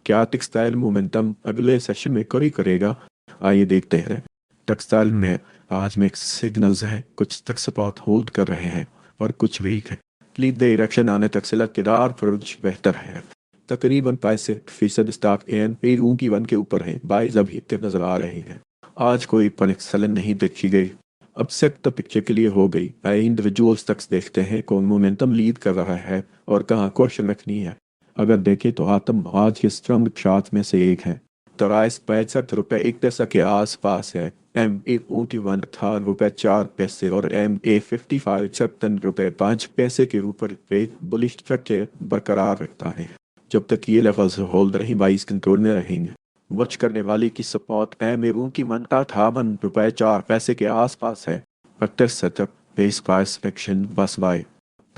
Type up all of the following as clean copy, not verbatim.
क्या textile momentum अगले session में करी करेगा? आइए देखते हैं। टेक्सटाइल में आज मिक्स सिग्नल्स हैं, कुछ तक सपोर्ट होल्ड कर रहे हैं और कुछ वीक है। लीड डायरेक्शन आने तक सिलत के दार फरुज बेहतर है। तकरीबन 65% स्टॉक एन पी की वन के ऊपर है, बाइज अभी तक नजर आ रही है। आज कोई पनिक्सलन नहीं देखी गई। अब सेट तो पिक्चर के लिए हो गई। इंडिविजुअल स्टॉक्स देखते हैं कौन मोमेंटम लीड कर रहा है और कहाँ क्वेश्चन रखनी है। अगर देखें तो आतम आज के स्ट्रॉन्ग चार्ट में से एक है। तो राइस 65 रुपये एक पैसा के आसपास है। MA41 ₹4 और MA55 ₹57.5 के ऊपर पे बुलिश स्ट्रक्चर बरकरार रखता है। जब तक ये लेवल्स होल्ड रही बाइस कंट्रोल में रहेंगे। वॉच करने वाली की सपोर्ट MA51 ₹58 के आसपास है। Factor setup base price action bus buy.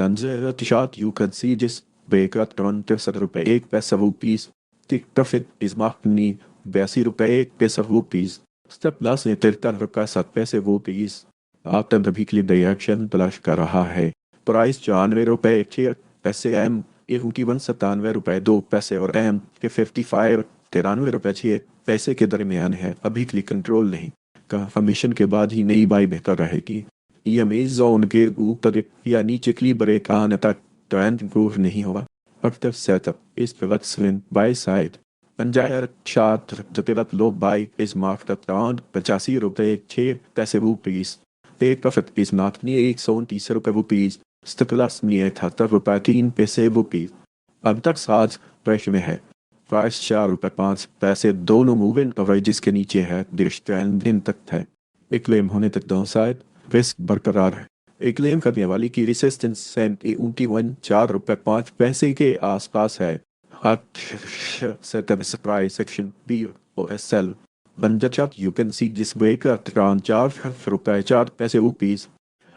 Tanzania chart you can see this break at around ₹63 वो पीस। टिक प्रॉफिट इस मार्कनी ₹82 वो पीस। स्टेप लॉस ने ₹53.07 वो पीस। आप अभी के लिए डायरेक्शन तलाश कर रहा है। प्राइस ₹94.6 एम ₹51 ₹97.2 और M55 ₹93.6 के दरमियान है। अभी के लिए कंट्रोल नहीं। कंफर्मेशन के बाद ही नई बाई बेहतर रहेगी। EMA जोन के ऊपर या नीचे के लिए ब्रेक आने तक ट्रेंड इंप्रूव नहीं होगा। Active setup is pivot swing buy side. पंजायर छात्र pivot low buy is marked at around ₹85.06 वो पीस। टेक प्रॉफिट इस मार्कनी ₹129 वो पीस। स्टिपुलस में ₹78.03 वो पीस। अब तक साज प्रेशर में है। प्राइस ₹4.05 दोनों मूविंग कवरेजेस के नीचे है। ट्रेंड दिन तक है। एक क्लेम होने तक दोनों साइड रिस्क बरकरार है। एक क्लेम करने वाली की रेसिस्टेंस ₹4.05 के आसपास है। प्राइस सेक्शन बी और SL बंजर यू कैन सी जिस ब्रेक अराउंड ₹4.04 वो पीस।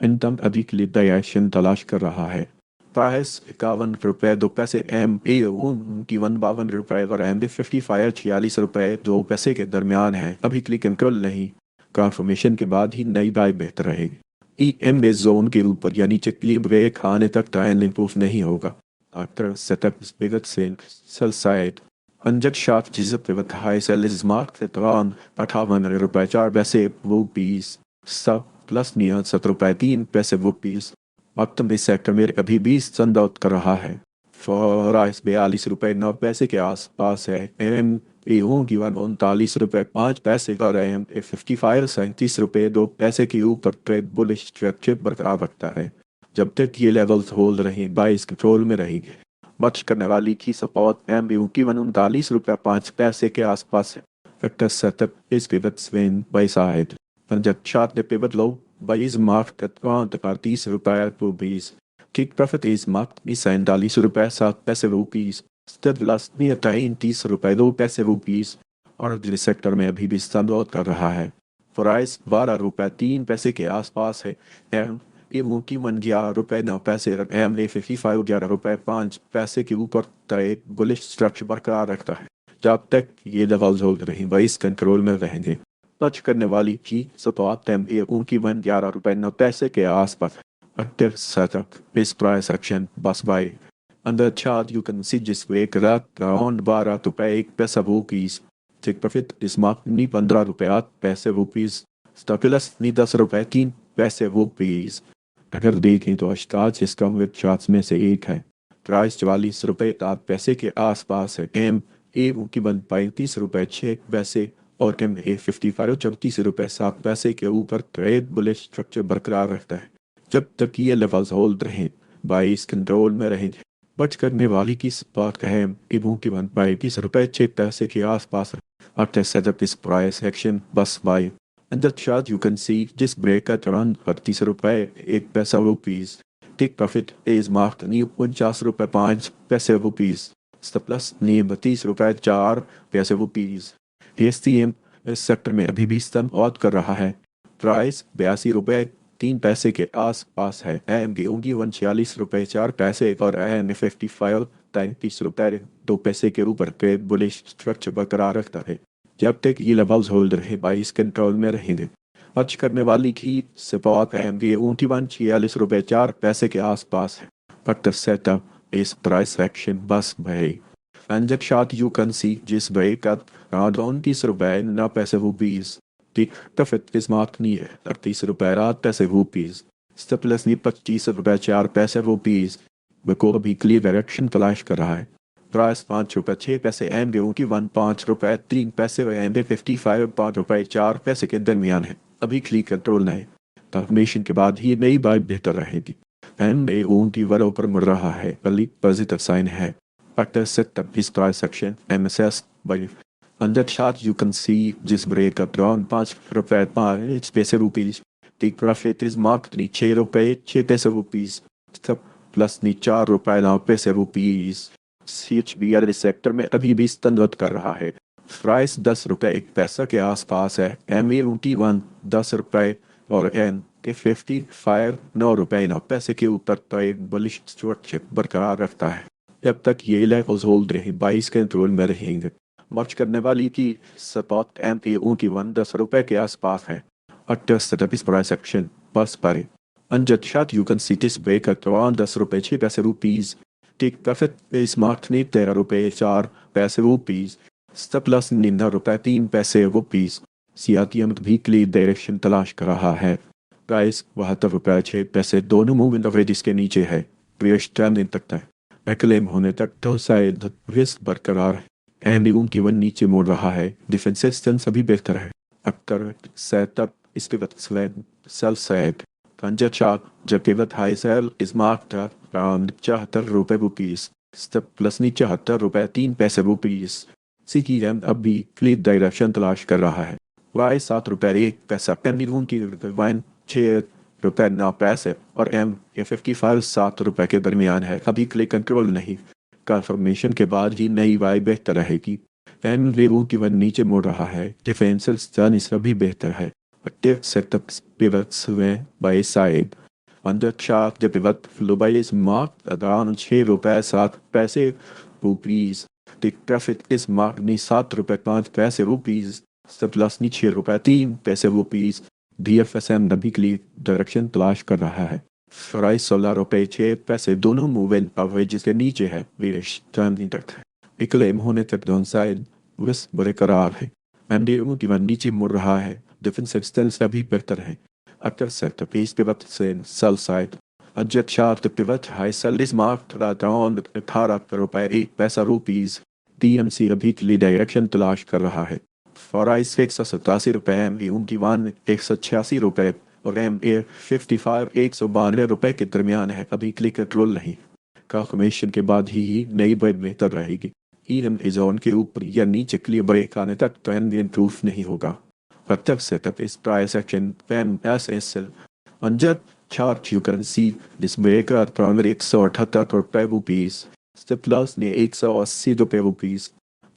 इनकम अभी के लिए डायरेक्शन तलाश कर रहा है। प्राइस ₹51.02 MA51 ₹52 और MA55 ₹46.02 के दरमियान है। अभी क्लिक कंट्रोल नहीं। कंफर्मेशन के बाद ही नई बाय बेहतर रहेगी। EMA जोन के ऊपर या नीचे क्लिक ब्रेक आने तक ट्रेंड इंप्रूव नहीं होगा। आफ्टर सेटअप बिगत सेल साइड अंजट शार्ट जिसे pivot high sell is marked at around ₹58.04 वो पीस। सब प्लस नियत ₹17.03 वो पीस। ऑप्टम इस सेक्टर में अभी भी स्टैंड आउट कर रहा है। फॉराइस ₹42.09 के आसपास है। एम की वन ₹39.05 का MA55 ₹37.02 के ऊपर ट्रेड बुलिश स्ट्रक्चर बरकरार रखता है। जब तक ये लेवल्स होल्ड रहे बाइस कंट्रोल में रहेंगे। मच करने वाली की सपोर्ट MA51 ₹39.05 के आसपास है। फैक्टर सेटअप इस पिवट स्विंग बाई साइड। पंजक चार्ट ने pivot low buy is mark at around ₹30.20. Kick profit is marked ₹39.07 वो पीस। स्टेप लास्ट में ₹30.02 वो पीस और अगले सेक्टर में अभी भी स्टैंड कर रहा है। प्राइस ₹12.03 के आसपास है। ये मुकी मन ₹11.09 और MA55 ₹11.05 के ऊपर ट्रेड बुलिश स्ट्रक्चर बरकरार रखता है। जब तक ये लेवल्स होल्ड रहे बाइस कंट्रोल में रहेंगे। टच करने वाली की सपोर्ट MA51 ₹11.09 के आसपास है। Active setup is price action bus buy. Under chart you can see this week that around ₹12.01 वो piece. Take profit is marked नहीं ₹15.08 वो पीस। Stopulus नहीं ₹10.03 वो पीस। अगर देखें तो आज इसका विद चार्ट्स में से एक है। प्राइस ₹44.08 के आसपास है। MA51 ₹35.06 और MA55 ₹34.07 के ऊपर ट्रेड बुलिश स्ट्रक्चर बरकरार रखता है। जब तक ये लेवल्स होल्ड रहे बाइस कंट्रोल में रहेंगे। बच करने वाली की सपोर्ट का है MA51 ₹35.06 के आसपास। After setup is price action bus buy. And the chart you can see this break at around ₹30.01 वो piece. Take profit is marked ₹49.05 वो पीस। Stop loss ₹32.04 वो पीस। STM इस सेक्टर में अभी भी स्तंभ आउट कर रहा है। प्राइस ₹82.03 के आसपास है। MA51 ₹46.04 और MA55 ₹33.02 के ऊपर ट्रेड बुलिश स्ट्रक्चर बरकरार रखता है। जब तक ये लेवल्स होल्ड रहे बाइस कंट्रोल में रहेंगे। टच करने वाली की सपोर्ट MA51 ₹46.04 के आसपास है। But the setup is price action bus buy. And that chart you can see जिस ब्रेक का around 29 रुपए 9 पैसे rupees. ठीक तफत इस मार्क नहीं है 38 रुपए 8 पैसे rupees. स्टेपलेस नहीं 25 रुपए 4 पैसे rupees. बिको अभी क्लियर डायरेक्शन तलाश कर रहा है। प्राइस 5 रुपए 6 पैसे एम गेहूँ की 5 रुपए 3 पैसे व एम 55 5 रुपए 4 पैसे के दरमियान है। अभी क्लिक कंट्रोल नहीं कंफर्मेशन के बाद ही नई बाइक बेहतर रहेगी। एम ए ऊँटी वरों पर मुड़ रहा है बल्कि पॉजिटिव साइन है। After setup this price section MSS by under chart you can see this break up around 5 रुपए 5 पैसे rupees. Take profit is marked नी 6 रुपए 6 पैसे rupees. Stop plus नी 4 रुपए 9 पैसे rupees. CHBR इस सेक्टर में अभी भी स्तंभत कर रहा है। प्राइस 10 रुपए 1 पैसा के आसपास है। MA21 10 रुपए और N के 55 9 रुपए 9 पैसे के ऊपर तो एक बुलिश स्टॉर्टशिप बरकरार रखता है। जब तक ये लेवल्स होल्ड रहे 22 कंट्रोल में रहेंगे। मर्ज करने वाली की सपोर्ट MA की 10 रुपए के आसपास है। अट्टर सेटअप इस प्राइस एक्शन बस पर अंजट chart you can see this break at around 10 रुपए 6 पैसे rupees. Take profit is mark ने 13 रुपए 4 पैसे rupees. स्टॉप प्लस 9 रुपए 3 पैसे rupees. CRTM वीकली डायरेक्शन तलाश कर रहा है। प्राइस 72 रुपए 6 पैसे दोनों मूव इन एवरेज के नीचे है। प्रीवियस टाइम इन तक है। एक्लेम होने तक तो शायद रिस्क बरकरार है। एंडिंग की वन नीचे मोड़ रहा है। डिफेंस सिस्टम सभी बेहतर है। अक्टर सेटअप इसके बाद सेल सेट पंजर चार जबकि वह high sell is mark around 74 रुपए rupees. स्टेप प्लस नी 74 रुपए 3 पैसे rupees. CTM अब भी क्लियर डायरेक्शन तलाश कर रहा है। वाई 7 रुपए 1 पैसा पेंडिंग की वन 6 रुपए 9 पैसे और एम ये 55 7 रुपए के दरमियान है। अभी क्लिक कंट्रोल नहीं कंफर्मेशन के बाद ही नई वाई बेहतर रहेगी। एम रेवू की वन नीचे मुड़ रहा है। डिफेंसिव स्टर्न सभी बेहतर है। एक्टिव सेटअप पिवट्स में by side under chart the pivot flow by is mark around 6 रुपए 7 पैसे rupees. Take profit is mark नी 7 रुपए 5 पैसे rupees. सब प्लस नी 6 रुपए 3 पैसे rupees. DFSM नबी के लिए डायरेक्शन तलाश कर रहा है। प्राइस 16 रुपए 6 पैसे दोनों मूवमेंट एवरेज के नीचे है। विदेश टर्म तक है। इक्लेम होने तक डाउन साइड रिस्क बरकरार है। एमडीएम की वन नीचे मुड़ रहा है। डिफेंस एक्सटेंस अभी बेहतर है। अक्टर सेट पेज पिवट से सेल साइड अजट chart pivot high sell is mark around 18 रुपए 1 पैसा rupees. DMC अभी के लिए डायरेक्शन तलाश कर रहा है। प्राइस 187 रुपए MA 186 रुपए और MA 55 192 रुपए के दरमियान है। अभी क्लिक कंट्रोल नहीं कंफर्मेशन के बाद ही नई बाइक बेहतर रहेगी। EM जोन के ऊपर या नीचे क्लियर ब्रेक आने तक ट्रेंड इंप्रूव नहीं होगा। प्रत्येक सेटअप इस प्राइस एक्शन पेन SSL अंजट chart you can see this break primary 178 रुपए rupees. स्टेप प्लस ने 180 रुपए rupees.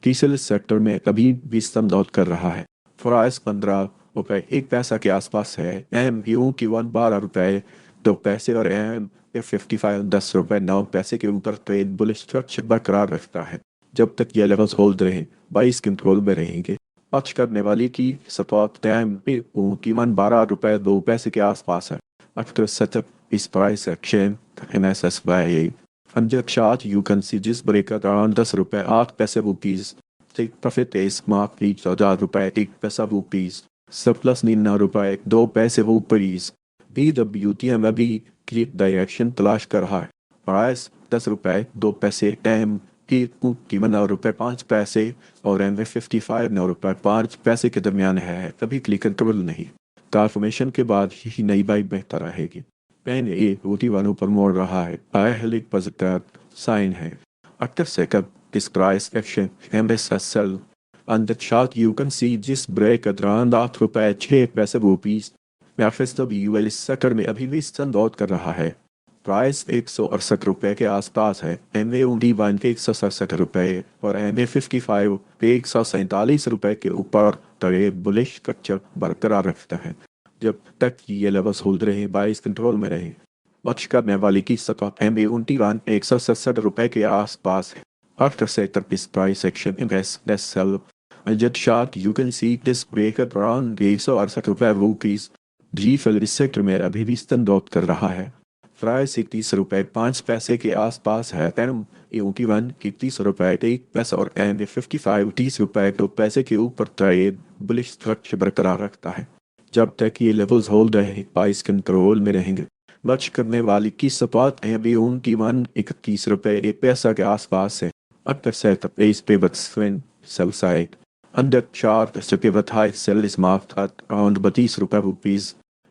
तीसरे सेक्टर में कभी भी स्तंभ कर रहा है। प्राइस 15 रुपए 1 पैसा के आसपास है। एम यू की 12 रुपए 2 पैसे और एम 55 10 रुपए 9 पैसे के ऊपर ट्रेड बुलिश स्ट्रक्चर बरकरार रखता है। जब तक ये लेवल्स होल्ड रहे 22 कंट्रोल में रहेंगे। आज करने वाली की सपोर्ट टाइम की 12 रुपए 2 पैसे के आसपास है। आफ्टर सेटअप इस price action MSS by under chart you can see this break at around 10 रुपए 8 पैसे rupees. Take profit is mark reach 1000 रुपए 1 पैसा rupees. Surplus 9 रुपए 2 पैसे rupees. BWTM अभी क्लियर डायरेक्शन तलाश कर रहा है। प्राइस 10 रुपए 2 पैसे टाइम की 9 रुपए 5 पैसे और एम 55 9 रुपए 5 पैसे के दरमियान है। तभी क्लिक कंट्रोल नहीं ट्रांसफॉर्मेशन के बाद ही नई बाइक बेहतर रहेगी। पेन ए रोटी वालों पर मोड़ रहा है। आयलिक पॉजिटिव साइन है। After setup this price action MSSL on the chart you can see this break at around 8 रुपए 6 पैसे rupees. FSW इस सेक्टर में अभी भी स्टैंड आउट कर रहा है। प्राइस 168 रुपए के आसपास है। MA 167 रुपए और MA 55 147 रुपए के ऊपर तरे बुलिश स्ट्रक्चर बरकरार रखता है। जब तक ये लेवल्स होल्ड रहे 22 कंट्रोल में रहे। बच करने वाली की सतह MA 167 रुपए के आसपास है। After setup this price action MSSL Jet chart you can see this break at around 168 रुपए rupees. जी फिल इस सेक्टर में अभी भी स्टैंड आउट कर रहा है। प्राइस 31 रुपये 5 पैसे के आसपास है। एम ए 31 रुपये 1 पैसा और एम ए 55 30 रुपये 2 पैसे के ऊपर ट्रेड बुलिश स्ट्रक्चर बरकरार रखता है। जब तक ये लेवल्स होल्ड रहे प्राइस कंट्रोल में रहेंगे। बच करने वाली की सपाट एम ए 31 रुपये 1 पैसा के आसपास है। अक्सर सेटअप इस pivot swing sell side. Under chart the pivot high sell is marked at around 32 रुपये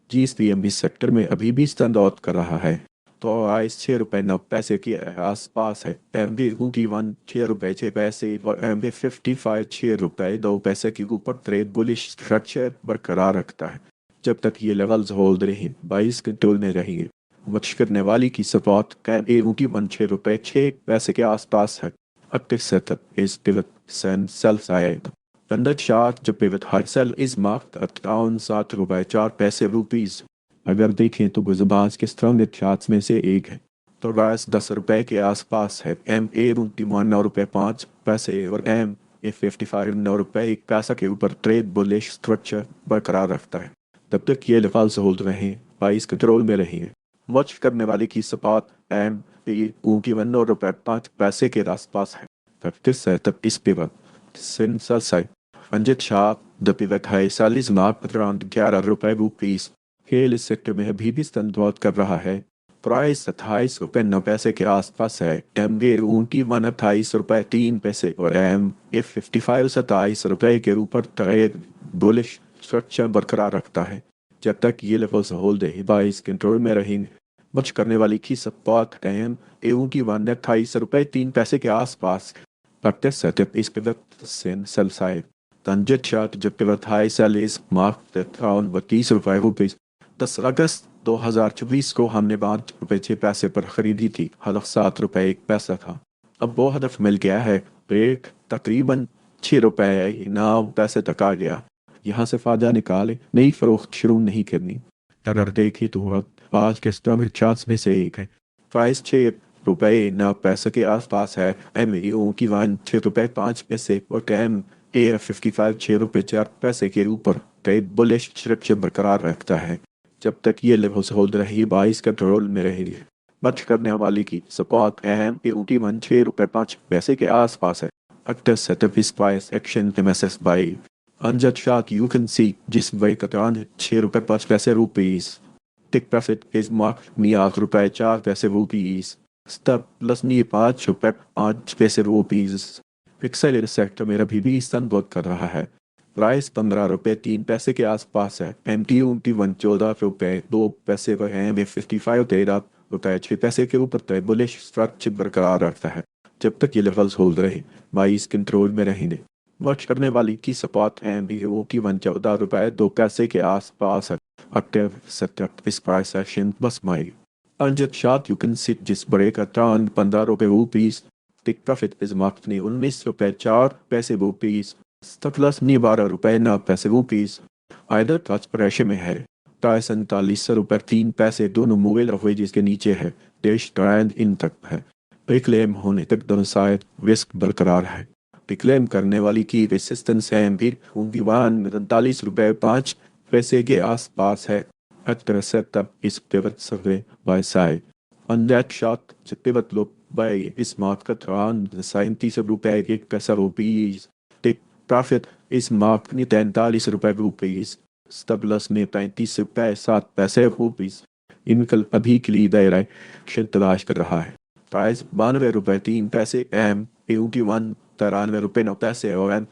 GSPMB सेक्टर में अभी भी स्टैंड आउट कर रहा है। तो आइस 6 रुपये 9 पैसे के आसपास है। MB 21 6 रुपये 6 पैसे और MB 55 6 रुपये 2 पैसे के ऊपर ट्रेड बुलिश स्ट्रक्चर बरकरार रखता है। जब तक ये लेवल्स होल्ड रहे बाइस कंट्रोल में रहेंगे। वक्ष करने वाली की सपोर्ट MB 6 रुपये 6 पैसे के आसपास है। Active setup is pivot sell side. Under chart the pivot high sell is marked at around 7 रुपये 4 पैसे रुपीज। अगर देखें तो गुजबाज के स्ट्रॉन्ग चार्ट्स में से एक है। तो राइस 10 रुपये के आसपास है। एम ए 9 रुपये 5 पैसे और एम ए 55 9 रुपये 1 पैसा के ऊपर ट्रेड बुलिश स्ट्रक्चर बरकरार रखता है। तब तक ये लेवल्स होल्ड रहे प्राइस कंट्रोल में रहेंगे। वॉच करने वाले की सपोर्ट एम ए 9 रुपये 5 पैसे के आसपास है। फैक्टर सेटअप इस pivot sell side. Under chart the pivot high sell is marked around 11 रुपये रुपीज। खेल इस सेक्टर में अभी भी स्टैंड कर रहा है। प्राइस 28 रुपये 9 पैसे के आसपास है। एम ए 28 रुपये 3 पैसे और एम ए 55 27 रुपये के ऊपर ट्रेड बुलिश स्ट्रक्चर बरकरार रखता है। जब तक ये लेवल्स होल्ड है बाइस कंट्रोल में रहेंगे। बच करने वाली की सपोर्ट एम ए 28 रुपये 3 पैसे के आसपास। Practice setup is pivot sell side. Under chart the pivot high sell is marked at around 32 रुपये 10 अगस्त 2024 को हमने 5 रुपये 6 पैसे पर खरीदी थी। हदफ 7 रुपये 1 पैसा था। अब वो हदफ मिल गया है। ब्रेक तकरीबन 6 रुपये 9 पैसे तक आ गया। यहाँ से फायदा निकाले नई फरोख्त शुरू नहीं करनी। अगर देखे तो आज के स्टॉक चार्ट्स में से एक है। प्राइस 6 रुपये 9 पैसे के आसपास है। एम ए 6 रुपये 5 पैसे और एम ए 55 6 रुपये 4 पैसे के ऊपर ट्रेड बुलिश स्ट्रक्चर बरकरार रखता है। जब तक ये लेवल्स होल्ड रही बाइस कंट्रोल में रहेगी। बच करने वाली की सपोर्ट एम ए 6 रुपये 5 पैसे के आसपास है। Active setup is price action MSS by Anjad Shark you can see जिस वही कतान 6 रुपये 5 पैसे rupees. Tick profit is mark में 8 रुपये 4 पैसे रुपीज। स्टॉप प्लस नहीं 5 रुपये 5 पैसे रुपीज। पिक्सल सेक्टर में अभी भी स्टैंड कर रहा है। प्राइस 15 रुपये 3 पैसे के आसपास है। एम टी 14 रुपये 2 पैसे पर है। 55 13 रुपये 6 पैसे के ऊपर बुलिश स्ट्रक्चर बरकरार रखता है। जब तक ये लेवल्स होल्ड रहे बाइस कंट्रोल में रहेंगे। वॉच करने वाली की सपोर्ट एम बी 14 रुपये 2 पैसे के आसपास है। Active setup is price action plus my Anjad shot you can sit जिस बड़े का टर्न 15 रुपये rupees. Tick profit is marks ने 19 रुपये 4 पैसे रुपीज। स्टॉप लॉस ने 12 रुपये 9 पैसे रुपीज। आइदर टच प्रेशर में है। प्राइस 47 रुपये 3 पैसे दोनों मूवेल हुए जिसके नीचे है। डेश ट्रेंड इन तक है। रिक्लेम होने तक दोनों साइड रिस्क बरकरार है। रिक्लेम करने वाली की रेसिस्टेंस है 45 रुपये 5 पैसे के आसपास है। Active setup is pivot survey by side. On that shot, the pivot look by is marked around 37 रुपये 1 पैसा rupees. Take profit is marked 43 रुपये रुपीज। Stop loss में 35 रुपये 7 पैसे रुपीज। इनकल अभी के लिए डायरेक्शन तलाश कर रहा है। प्राइस 92 रुपये 3 पैसे एम 81 93 रुपये 9 पैसे और एम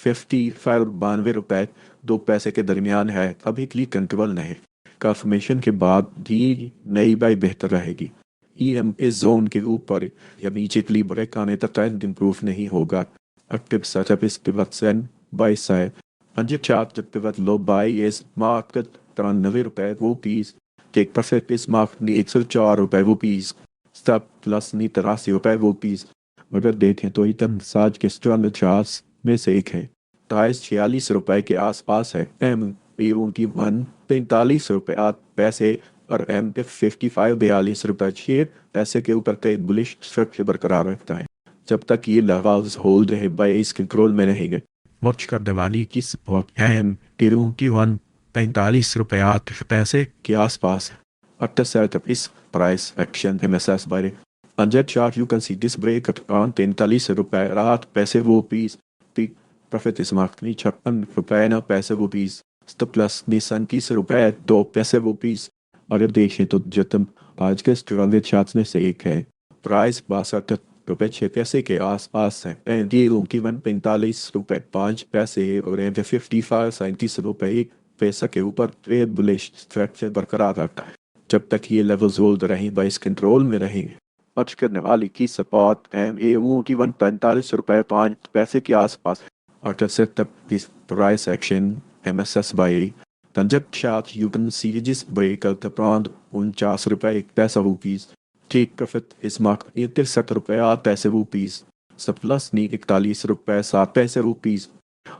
55 92 रुपये 2 पैसे के दरमियान है। अभी के लिए कंट्रोल नहीं। कंफर्मेशन के बाद दी नई बाई बेहतर रहेगी। EM इस जोन के ऊपर या नीचे के लिए ब्रेक आने तक ट्रेंड इंप्रूव नहीं होगा। एक्टिव सेटअप इस pivot send by side. Anjit chart pivot low buy is market 93 रुपये rupees. Take profit is market ने 104 रुपये रुपीज। स्टॉप प्लस ने 83 रुपये रुपीज। अगर देखें तो इतम साज के स्ट्रॉन्ग चार्ट्स में से एक है। प्राइस 46 रुपये के आसपास है। एम पी 45 रुपये 8 पैसे और एम पे 55 42 रुपये 6 पैसे के ऊपर ट्रेड बुलिश स्ट्रक्चर बरकरार रखता है। जब तक ये लेवल्स होल्ड रहे बाइस कंट्रोल में रहेंगे। वॉच करने वाली की सपोर्ट एम 45 रुपये 8 पैसे के आसपास है। 38 is price action MSS by on that chart you can see this break at around 43 रुपए रात पैसे वो piece peak profit is marked ni 56 रुपए ना पैसे वो पीस stop plus Nissan 30 रुपए 2 पैसे वो पीस अगर देखें तो जो तुम आज के स्ट्रॉन्ग चार्ट्स में से एक है प्राइस 62 रुपए 6 पैसे के आसपास है एंड ये उनकी 45 रुपए 5 पैसे और एंड 55 37 रुपए 1 पैसा के ऊपर ट्रेड बुलिश स्ट्रक्चर बरकरार रहता है जब तक ये लेवल्स होल्ड रहें बाइस कंट्रोल में रहेंगे मच करने वाली की सपोर्ट एम ए वो की 45 रुपए 5 पैसे के आसपास और से तब इस प्राइस एक्शन MSS बाई तंजक शात यू कैन सी जिस ब्रेक अप अराउंड 49 रुपए 1 पैसा रुपीस ठीक प्रॉफिट इस मार्क 63 रुपए 8 पैसे रुपीस सप्लस नी 41 रुपए 7 पैसे रुपीस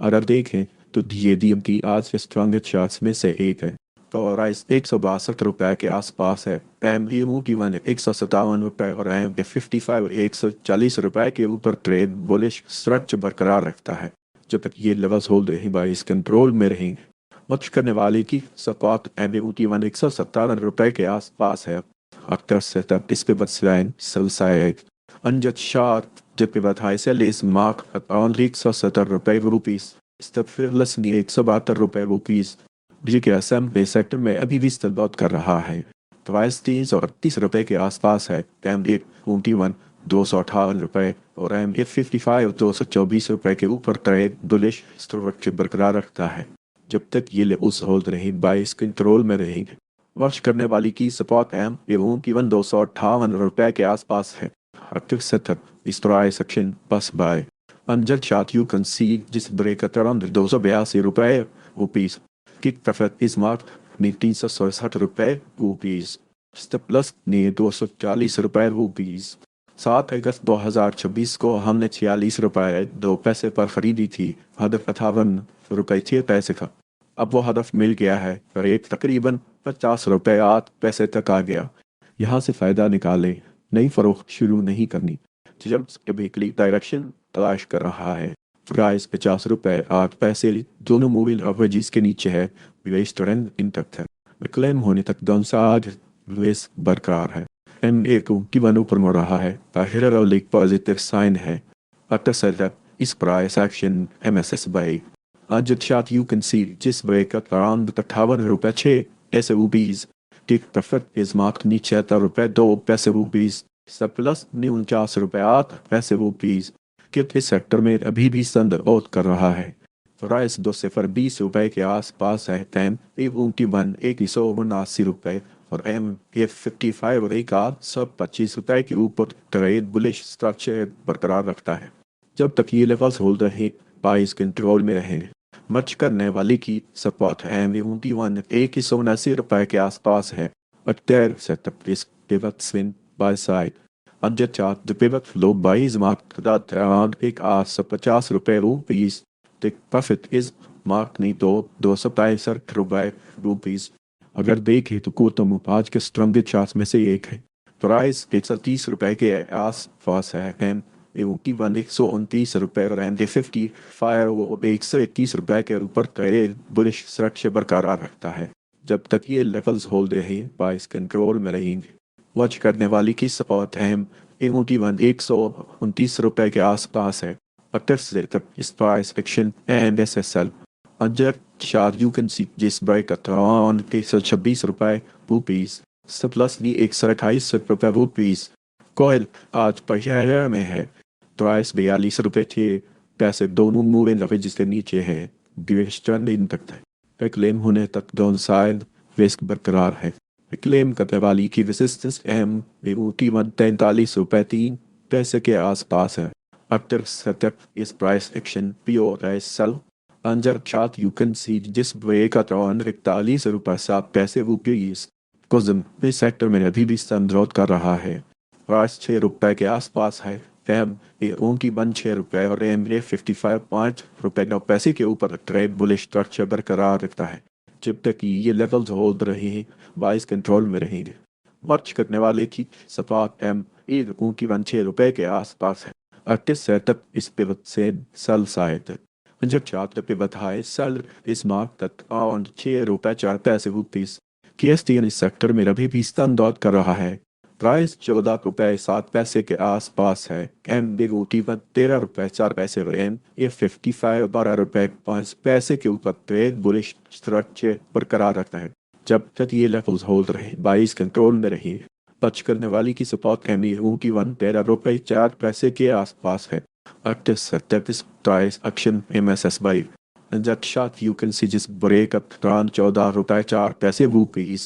अगर देखें तो DADM की आज के स्ट्रॉन्ग चार्ट्स में से एक है तो राइस 162 रुपए के आसपास है एम की वन 157 रुपए और एम के 55 140 रुपए के ऊपर ट्रेड बुलिश स्ट्रक्चर बरकरार रखता है जब तक ये लेवल्स होल्ड रही बाइस कंट्रोल में रहेंगे मच करने वाले की सपोर्ट एम की वन 157 रुपए के आसपास है अक्टर से तब इस पे बदलाइन सलसाइड अंजत शार्ट जब पे बताए से इस मार्क अराउंड 170 रुपए रुपीस स्टेफिलस नी 172 रुपए रुपीस जी के असम बे सेक्टर में अभी भी स्टलबॉट कर रहा है प्राइस 338 रुपए के आसपास है एम ए 21 258 रुपए और एम ए 55 224 रुपए के ऊपर ट्रेड बुलिश स्ट्रक्चर बरकरार रखता है जब तक ये लेवल्स होल्ड रहे बाइस कंट्रोल में रहेंगे वर्ष करने वाली की सपोर्ट एम ए की 258 रुपए के आसपास है अक्टूबर सेटअप इस प्राइस सेक्शन बस बाय अंजल चार्ट यू कैन सी जिस ब्रेक अराउंड 282 रुपए रुपीस किक प्रॉफिट इस मार्क ने 367 रुपए रुपीस स्टेप प्लस ने 240 रुपए रुपीस 7 अगस्त 2026 को हमने 46 रुपए 2 पैसे पर खरीदी थी हदफ 58 रुपए 6 पैसे का अब वो हदफ मिल गया है रेट तकरीबन 50 रुपए 8 पैसे तक आ गया यहाँ से फायदा निकाले नई फरोख्त शुरू नहीं करनी जब वीकली डायरेक्शन तलाश कर रहा है प्राइस 50 रुपए 8 पैसे दोनों मूविंग एवरेजेस के नीचे है विवेश ट्रेंड इंटैक्ट है क्लेम होने तक डाउनसाइड विवेश बरकरार है एम ए को की वन ऊपर मुड़ रहा है ताहिर पॉजिटिव साइन है अक्सर इस प्राइस एक्शन MSS बाई आज शात यू कैन सी जिस ब्रेक अराउंड 58 रुपए 6 पैसे rupees tick profit is mark नीचे 76 रुपए 2 पैसे रुपीस सब प्लस 49 रुपए 8 पैसे रुपीस किस सेक्टर में अभी भी संद ओत कर रहा है प्राइस 220 रुपए के आसपास है एम ए की वन 179 रुपए और एम ए 55 और एक 125 रुपए के ऊपर ट्रेड बुलिश स्ट्रक्चर बरकरार रखता है जब तक ये लेवल्स होल्ड रहे प्राइस कंट्रोल में रहेंगे मच करने वाली की सपोर्ट एम ए की वन 179 रुपए के आसपास है अक्टर सेटअप इस पिवट स्विंग बाय साइड अंजर chart the pivot flow buys mark that around 150 रुपए rupees the profit is mark नहीं तो 265 रुपए रुपीस अगर देखें तो कोटम आज के स्ट्रॉन्ग चार्ट्स में से एक है प्राइस 130 रुपए के आस पास है एम की वन 129 रुपए और एम 55 131 रुपए के ऊपर ट्रेड बुलिश स्ट्रक्चर बरकरार रखता है जब तक ये लेवल्स होल्ड रहे प्राइस कंट्रोल में रहेंगे वॉच करने वाली की सपोर्ट एम की वन 129 रुपए के आसपास है अक्टर से तक इस price action and SSL Anjar short you can see जिस ब्रेक अराउंड 126 रुपए रुपीस प्लस नी 128 रुपए रुपीस कोयल आज पहले में है प्राइस 42 रुपए 6 पैसे दोनों मूविंग एवरेजेस के नीचे है ड्यूरेशन इंटैक्ट है क्लेम होने तक डाउनसाइड रिस्क बरकरार है क्लेम करने वाली की रेजिस्टेंस एम की 43 रुपए 3 पैसे के आसपास है आफ्टर सेटअप इस price action POSL Anjar chart you can see जिस ब्रेक अराउंड 41 रुपए 7 पैसे रुपीस कोजम इस सेक्टर में अभी भी संद्रोध कर रहा है प्राइस 6 रुपए के आसपास है एम की वन 6 रुपए और एम 55 5 रुपए 9 पैसे के ऊपर ट्रेड बुलिश स्ट्रक्चर बरकरार रखता है जब तक ये लेवल्स होल्ड रहे हैं बाइस कंट्रोल में रहेंगे मार्च करने वाले की सपाट एम की वन 6 रुपए के आसपास है आर्टिस्ट सेटअप इस पिवट से सेल साइड जब चार्ट पे बताए सेल इस मार्क तक अराउंड 6 रुपए 4 पैसे रुपीस KSTN इस सेक्टर में अभी भी स्तंभ कर रहा है। प्राइस 14 रुपए 7 पैसे के आसपास है। MB 13 रुपए 4 पैसे रेन ये 55 12 रुपए 5 पैसे के ऊपर ट्रेड बुलिश स्ट्रक्चर बरकरार रखता है। जब तक ये लेवल्स होल्ड रहे, बाइस कंट्रोल में रही। टच करने वाली की सपोर्ट MU की 13 रुपए 4 पैसे के आसपास है। Active this price action MSSY. And that shot you can see just break up around 14 रुपए 4 पैसे rupees.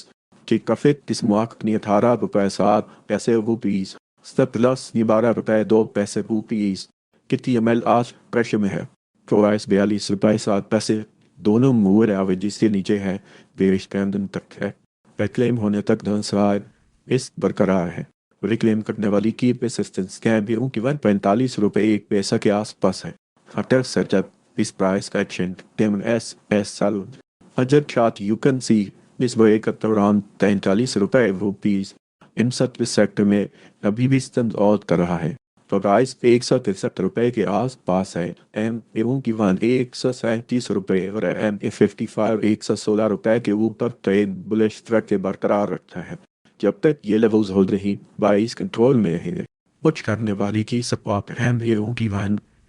Take profit this mark ni 18 रुपए 7 पैसे rupees. Step loss ni 12 रुपए 2 पैसे rupees. कितनी ML आज प्रेशर में है? प्राइस 42 रुपए 7 पैसे दोनों मूवर एवरेज से नीचे है। बेरिश कैंडल तक है। रिक्लेम होने तक डाउनसाइड इस बरकरार है। रिक्लेम करने वाली की रेजिस्टेंस कैंबियों की 45 रुपए 1 पैसा के आसपास है। After setup, this price action came as sold. Other chart you can see this break at around 43 रुपए rupees. इन सत्र सेक्टर में अभी भी स्तंभ और कर रहा है। तो प्राइस 163 रुपए के आसपास है। एवं की 137 रुपए और MA55 116 रुपए के ऊपर ट्रेड बुलिश स्ट्रक्चर बरकरार रखता है। जब तक ये लेवल्स होल्ड रही, बाइस कंट्रोल में रहे। कुछ करने वाली की सपोर्ट MA की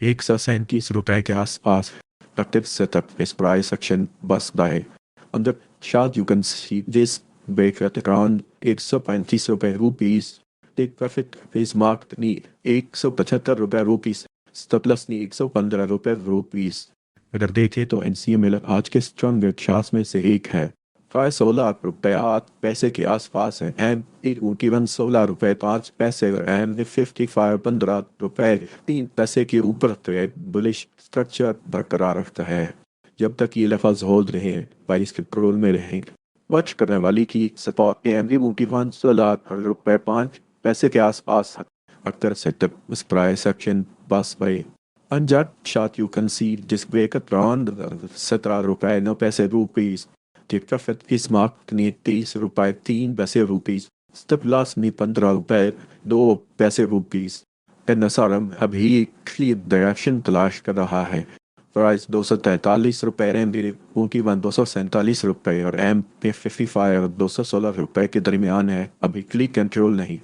137 रुपए के आसपास। Active setup is price action bus by. On the chart you can see this break at around 135 रुपए rupees. Take profit is marked नी 175 रुपए rupees. Stop loss नी 115 रुपए rupees. अगर देखें तो NCML आज के स्ट्रॉन्ग चार्ट्स में से एक है। प्राइस 16 रुपए 8 पैसे के आसपास है। उनकी 16 रुपए 5 पैसे और MA55 15 रुपए 3 पैसे के ऊपर ट्रेड बुलिश स्ट्रक्चर बरकरार रखता है। जब तक ये लेवल्स होल्ड रहे, प्राइस कंट्रोल में रहे। वॉच करने वाली की सपोर्ट MA की 16 रुपए 5 पैसे के आसपास है। अक्सर सेटअप उस प्राइस एक्शन बस बाय अनजट शॉट यू कैन सी जिस ब्रेक अराउंड 17 रुपए 9 पैसे rupees. Take profit is marked नी 30 रुपए 3 पैसे rupees. Stop loss नी 15 रुपए 2 पैसे rupees. NSRM अभी क्लियर डायरेक्शन तलाश कर रहा है। प्राइस 243 रुपए MB उनकी 247 रुपए और MA55 216 रुपए के दरमियान है। अभी क्लिक कंट्रोल नहीं।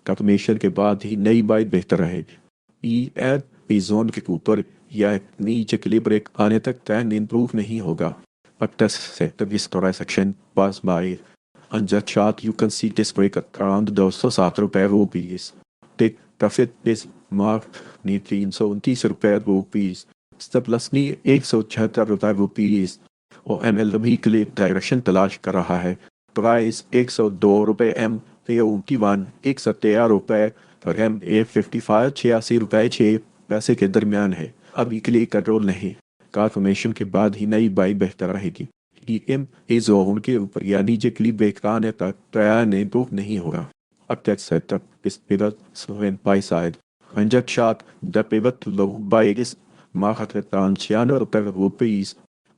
कंफर्मेशन के बाद ही नई बाई बेहतर रहेगी। ई जोन के ऊपर या नीचे क्लिप ब्रेक आने तक ट्रेंड इंप्रूव नहीं होगा। But this sector is price action passed by. On the chart you can see this break at around 207 रुपए rupees. Take profit is marked नी 329 रुपए rupees. Stop loss नी 176 रुपए rupees. और ML अभी के लिए डायरेक्शन तलाश कर रहा है। प्राइस 102 रुपए MA 113 रुपए और MA55 86 रुपए 6 पैसे के दरमियान है। अभी के लिए कंट्रोल नहीं। कन्फर्मेशन के बाद ही नई बाई बेहतर रहेगी। MA जोन के ऊपर या नीचे क्लिप ब्रेक आने तक ट्रेंड इंप्रूव नहीं होगा। अब तक सेटअप इस पिवट स्लोन बाई साइड अंजट chart the pivot low buy is market return 96 रुपए rupees.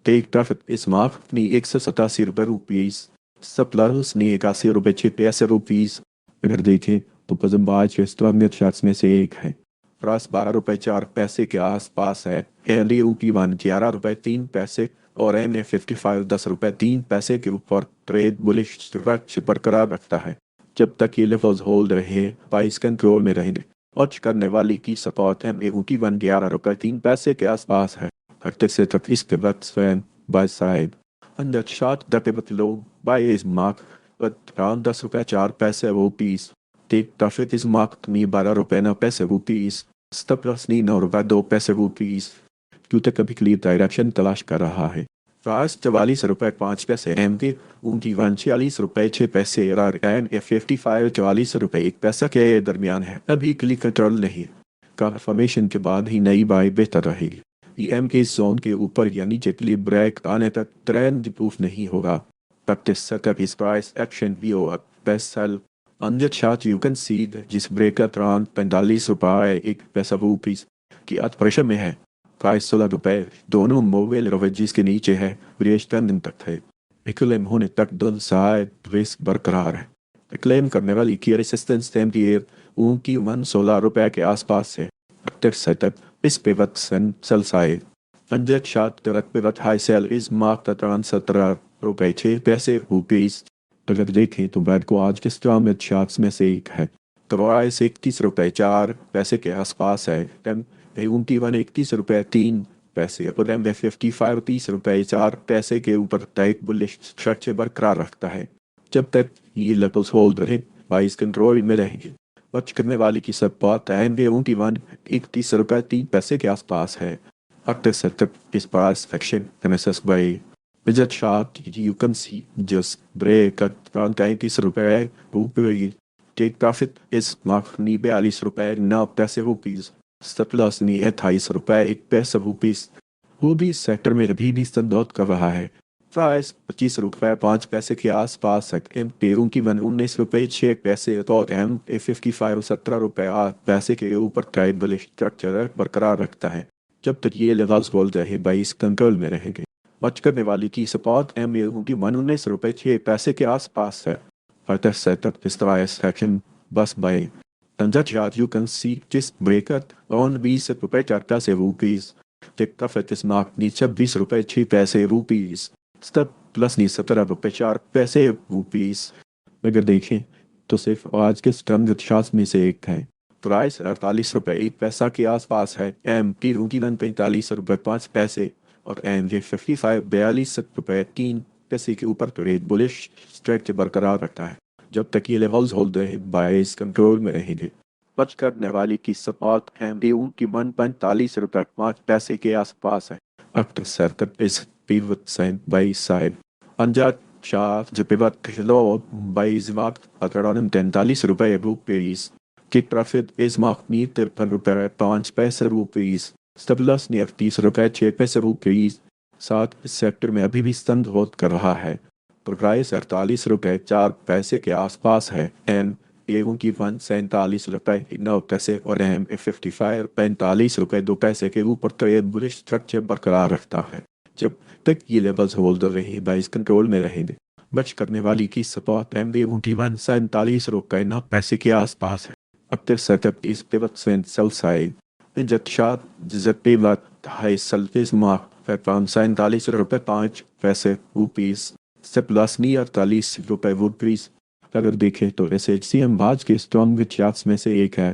Take profit is market नी 187 रुपए rupees. सप्लायर्स नी 81 रुपए 6 पैसे rupees. अगर देखें तो पजम्बाज के स्ट्रॉन्ग शॉट्स में से एक है। प्राइस 12 रुपए 4 पैसे के आसपास है। LU की 11 रुपए 3 पैसे और MA55 10 रुपए 3 पैसे के ऊपर ट्रेड बुलिश स्ट्रक्चर बरकरार रखता है। जब तक ये लेवल्स होल्ड रहे, प्राइस कंट्रोल में रहेंगे। वॉच करने वाली की सपोर्ट MA की 11 रुपए 3 पैसे के आसपास है। हफ्ते से तक इस पिवट स्वयं buy side under chart the pivot low buy is mark around 10 रुपए 4 पैसे rupees. Take profit is mark नी 12 रुपए 9 पैसे rupees. Stop loss नी 9 रुपए 2 पैसे rupees. क्यों तक कभी क्लियर डायरेक्शन तलाश कर रहा है। प्राइस 44 रुपए 5 पैसे MB उनकी 46 रुपए 6 पैसे और MA55 44 रुपए 1 पैसा के दरमियान है। अभी क्लिक कंट्रोल नहीं। कन्फर्मेशन के बाद ही नई बाई बेहतर रहेगी। MA जोन के ऊपर या नीचे क्लिप ब्रेक आने तक ट्रेंड इंप्रूव नहीं होगा। प्रैक्टिस सेटअप इस price action VO best sell On the chart you can see जिस ब्रेक अराउंड 45 रुपए 1 पैसा rupees की आज प्रेशर में है। प्राइस 16 रुपए दोनों मोबाइल रेवेन्यूज के नीचे है। वेरिएशन दिन तक है। क्लेम होने तक दोनों साइड रिस्क बरकरार है। क्लेम करने वाली की रेसिस्टेंस टेम्परेचर उनकी 16 रुपए के आसपास है। Active setup is pivot sell side. And that chart direct pivot high sell is marked at around 17 रुपए 6 पैसे rupees. तो अगर देखें तो वैडको आज के स्टॉक चार्ट्स में से एक है। तो प्राइस 31 रुपये 4 पैसे के आसपास है। एम 31 रुपये 3 पैसे और एम 55 30 रुपये 4 पैसे के ऊपर टाइट बुलिश स्ट्रक्चर बरकरार रखता है। जब तक ये लेवल्स होल्ड रहे प्राइस कंट्रोल में रहेंगे। बच करने वाली की सब बात एम 31 रुपये 3 पैसे के आसपास है। After setup is price action MSS by budget chart, you can see just break at around 30 रुपए रुपये. Take profit is mark नी 42 रुपए 9 पैसे stop loss नी 28 रुपए 1 पैसा वो भी सेक्टर में अभी भी संदौत कर रहा है। प्राइस 25 रुपए 5 पैसे के आसपास है। एम पेरों की 19 रुपए 6 पैसे तो एम 55 17 रुपए 8 पैसे के ऊपर ट्राइड बुलिश स्ट्रक्चर बरकरार रखता है। जब तक ये लेवल्स बोल रहे बाइस कंट्रोल में रहेंगे। बच करने वाली की सपोर्ट एम की 19 रुपए 6 पैसे के आसपास है। फर्दर सेटअप इस तरह सेक्शन बस बाय तंजा चार्ट यू कैन सी जिस ब्रेकर ऑन 20 रुपए 4 पैसे टेक प्रॉफिट इस मार्क नी 26 रुपए 6 पैसे स्टेप प्लस नी 17 रुपए 4 पैसे अगर देखें तो सिर्फ आज के स्टैंडर्ड चार्ट में से एक है। प्राइस 48 रुपए 1 पैसा के आसपास है। एम की 45 रुपए 5 पैसे और एम जे 55 42 रुपए 3 पैसे के ऊपर ट्रेड बुलिश स्ट्रक्चर बरकरार रखता है। जब तक ये लेवल्स होल्ड रहे बाइस कंट्रोल में रहेंगे। बच करने वाली की सपोर्ट एम डी की 45 रुपए 5 पैसे के आसपास है। After setup is pivot side by side. Anja chart जो पिवट खिलो बाईस मार्क 43 रुपए की प्रॉफिट इस मार्क नी 53 रुपए 5 पैसे स्टेबलस नी 30 रुपए 6 पैसे साथ इस सेक्टर में अभी भी स्तंभ होत कर रहा है। प्राइस 48 रुपए 4 पैसे के आसपास है। एम एवं की 47 रुपए 9 पैसे और एम 55 45 रुपए 2 पैसे के ऊपर ट्रेड बुलिश स्ट्रक्चर बरकरार रखता है। जब तक ये लेवल्स होल्ड रहे बाइस कंट्रोल में रहेंगे। बच करने वाली की सपोर्ट एम 47 रुपए 9 पैसे के आसपास है। अब तक सेटअप इस पिवट सेल साइड जब जब पिवट हाई सल्फिस मार्क 47 रुपए 5 पैसे से प्लस नी 48 रुपए अगर देखें तो SHCM आज के स्ट्रॉन्ग चार्ट्स में से एक है।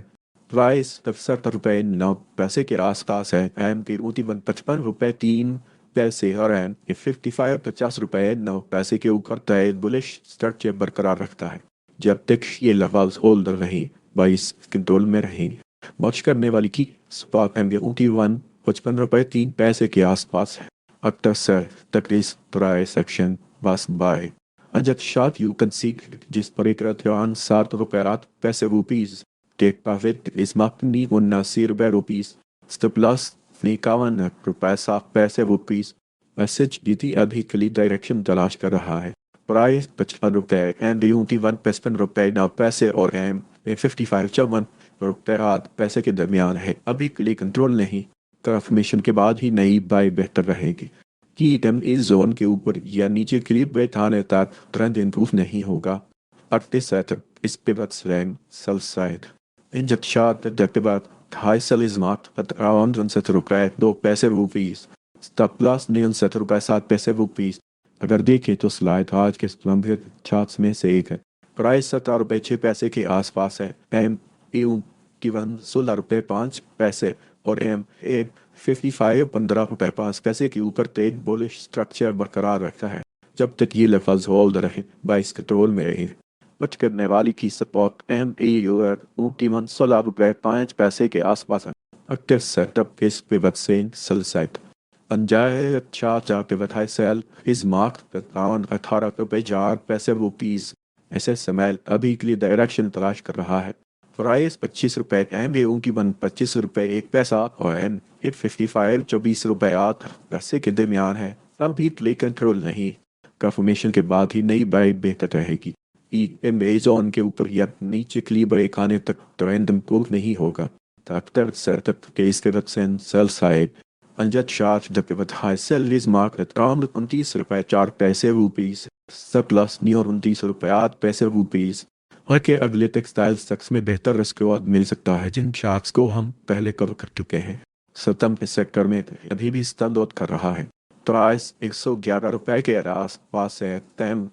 प्राइस 67 रुपए 9 पैसे के आसपास है। एम की 55 रुपए 3 पैसे और एम 55 50 रुपए 9 पैसे के ऊपर ट्रेड बुलिश स्ट्रक्चर बरकरार रखता है। जब तक ये लेवल्स होल्ड रहे बाइस कंट्रोल में रहेंगे। बच करने वाली की स्पॉट एम 55 रुपए 3 पैसे के आसपास है। आफ्टर सर तकरीस प्राइस सेक्शन बस बाय अजत शार्ट यू कैन सी जिस पर एक रत्यान 7 रुपए 8 पैसे टेक प्रॉफिट इस मार्क नी 79 रुपए प्लस 51 रुपए 7 पैसे मैसेज डी अभी क्लियर डायरेक्शन तलाश कर रहा है। प्राइस 55 रुपए एंड 55 रुपए 9 पैसे और एम 55 54 रुपए 8 पैसे के दरमियान है। अभी क्लियर कंट्रोल नहीं कंफर्मेशन के बाद ही नई बाय बेहतर रहेगी कि एम इस जोन के ऊपर या नीचे क्लियर बैठाने तक ट्रेंड इंप्रूव नहीं होगा। अर्टिस सेटअप इस पिवट स्लैंग सेल साइड इन जब chart pivot high sell is marked at around 69 रुपए 2 पैसे स्टॉप लॉस 69 रुपए 7 पैसे अगर देखें तो स्लाइड आज के लंबे चार्ट्स में से एक है। प्राइस 17 रुपए 6 पैसे के आसपास है। एम यू की 16 रुपए 5 पैसे और एम 55 15 रुपए 5 पैसे के ऊपर ट्रेड बुलिश स्ट्रक्चर बरकरार रखता है। जब तक ये लेवल्स होल्ड रहे बाइस कंट्रोल में रहे। बच करने वाली की सपोर्ट एम 16 रुपए 5 पैसे के आसपास है। एक्टिव सेटअप इस पिवट सेल साइड अंजाए चार pivot high sell is mark 18 रुपए 4 पैसे SSML अभी के लिए डायरेक्शन तलाश कर रहा है। प्राइस 25 रुपए एम की 25 रुपए 1 पैसा और एम 55 24 रुपए 8 पैसे के दरमियान है। अभी प्ले कंट्रोल नहीं कंफर्मेशन के बाद ही नई बाय बेहतर रहेगी। अमेज़न के ऊपर या नीचे क्लियर ब्रेक आने तक ट्रेंड इंप्रूव नहीं होगा। आफ्टर सेटअप केस के सेल साइड अंजट chart the pivot high sell is mark at around 29 रुपए 4 पैसे सब प्लस नी और 29 रुपए 8 पैसे और के अगले टेक्सटाइल सेक्स में बेहतर रिस्क मिल सकता है जिन चार्ट्स को हम पहले कवर कर चुके हैं। सतम इस सेक्टर में अभी भी स्तंभ कर रहा है। प्राइस 111 रुपए के आस पास है। टेम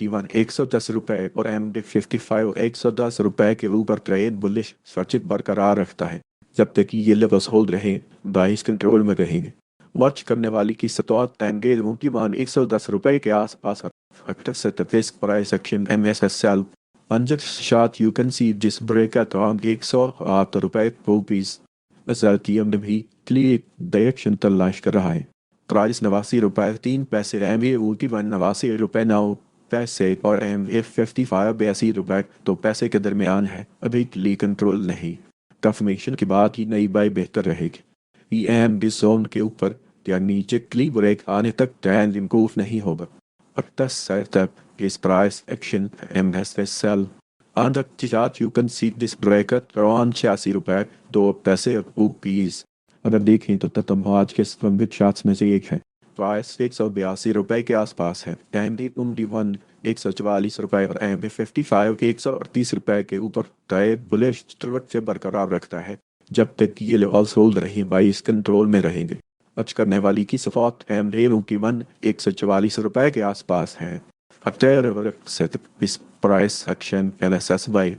वन 110 रुपए और MD55 110 रुपए के ऊपर ट्रेड बुलिश सर्चित बरकरार रखता है। जब तक कि ये लेवल्स होल्ड रहे बाइस कंट्रोल में रहेंगे। वॉच करने वाली की सतह टेंगे वन 110 रुपए के आसपास factor set the risk price action MSSL. Under shot you can see this break at around 108 रुपए रुपीस। SLTM ने भी क्लियर डायरेक्शन तलाश कर रहा है। प्राइस 89 रुपए 3 पैसे MA 89 रुपए 9 पैसे और MA55 82 रुपए 2 पैसे के दरमियान है। अभी क्लियर कंट्रोल नहीं। कंफर्मेशन के बाद ही नई बाई बेहतर रहेगी। EM जोन के ऊपर या नीचे क्लियर ब्रेक आने तक ट्रेंड इम्प्रूव नहीं होगा। At the setup is price action MSSL. Under the chart you can see this break at around 86 रुपए 2 पैसे रुपीस। अगर देखें तो तब आज के स्तंभित चार्ट्स में से एक है। प्राइस 182 रुपए के आसपास है। MD21 144 रुपए और MD55 138 रुपए के ऊपर ट्रेड बुलिश से बरकरार रखता है। जब तक ये लेवल्स होल्ड रहे बाइस कंट्रोल में रहेंगे। अर्ज करने वाली की सफात MD21 144 रुपए के आसपास है। Price action LSS by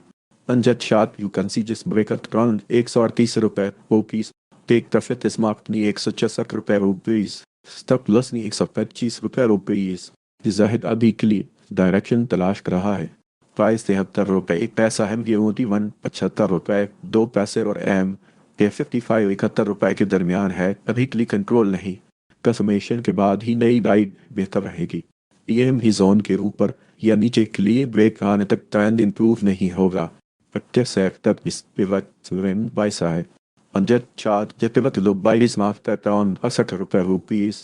Unjet shot you can see just break at around 138 रुपए रुपीस। टेक प्रॉफिट इस मार्कनी 166 रुपए रुपीस। स्टॉप लॉस नी 125 रुपए रुपीस। जाहिद अभी के लिए डायरेक्शन तलाश कर रहा है। प्राइस 73 रुपए 1 पैसा है। MD21 75 रुपए 2 पैसे और MD55 71 रुपए के दरमियान है। अभी के लिए कंट्रोल नहीं। कंफर्मेशन के बाद ही नई राइड बेहतर रहेगी। EM ही जोन के ऊपर या नीचे क्लियर ब्रेक आने तक ट्रेंड इंप्रूव नहीं होगा। Factor sector is pivot swing by side. On that chart, the pivot low buy is marked at around 68 रुपए rupees.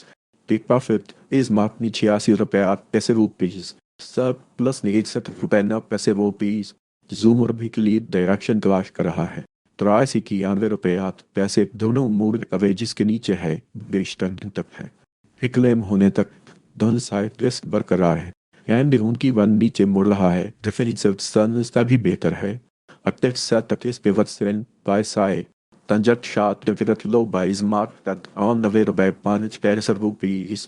Take profit is marked नी 86 रुपए 8 पैसे रुपीस। सब प्लस नी 61 रुपए 9 पैसे रुपीस। जूम और भी क्लियर डायरेक्शन तलाश कर रहा है। 83 रुपए 8 पैसे दोनों मूव कवरेजेस के नीचे है। बेश टर्न तक है। क्लेम होने तक दोनों साइड रिस्क बरकरार है। एंड उनकी वन नीचे मुड़ रहा है। डिफेंसिव स्टैंस भी बेहतर है। Update set that is pivot strength by side. Tangent shot the pivot low by is marked that on the way by manage पैसे rupees.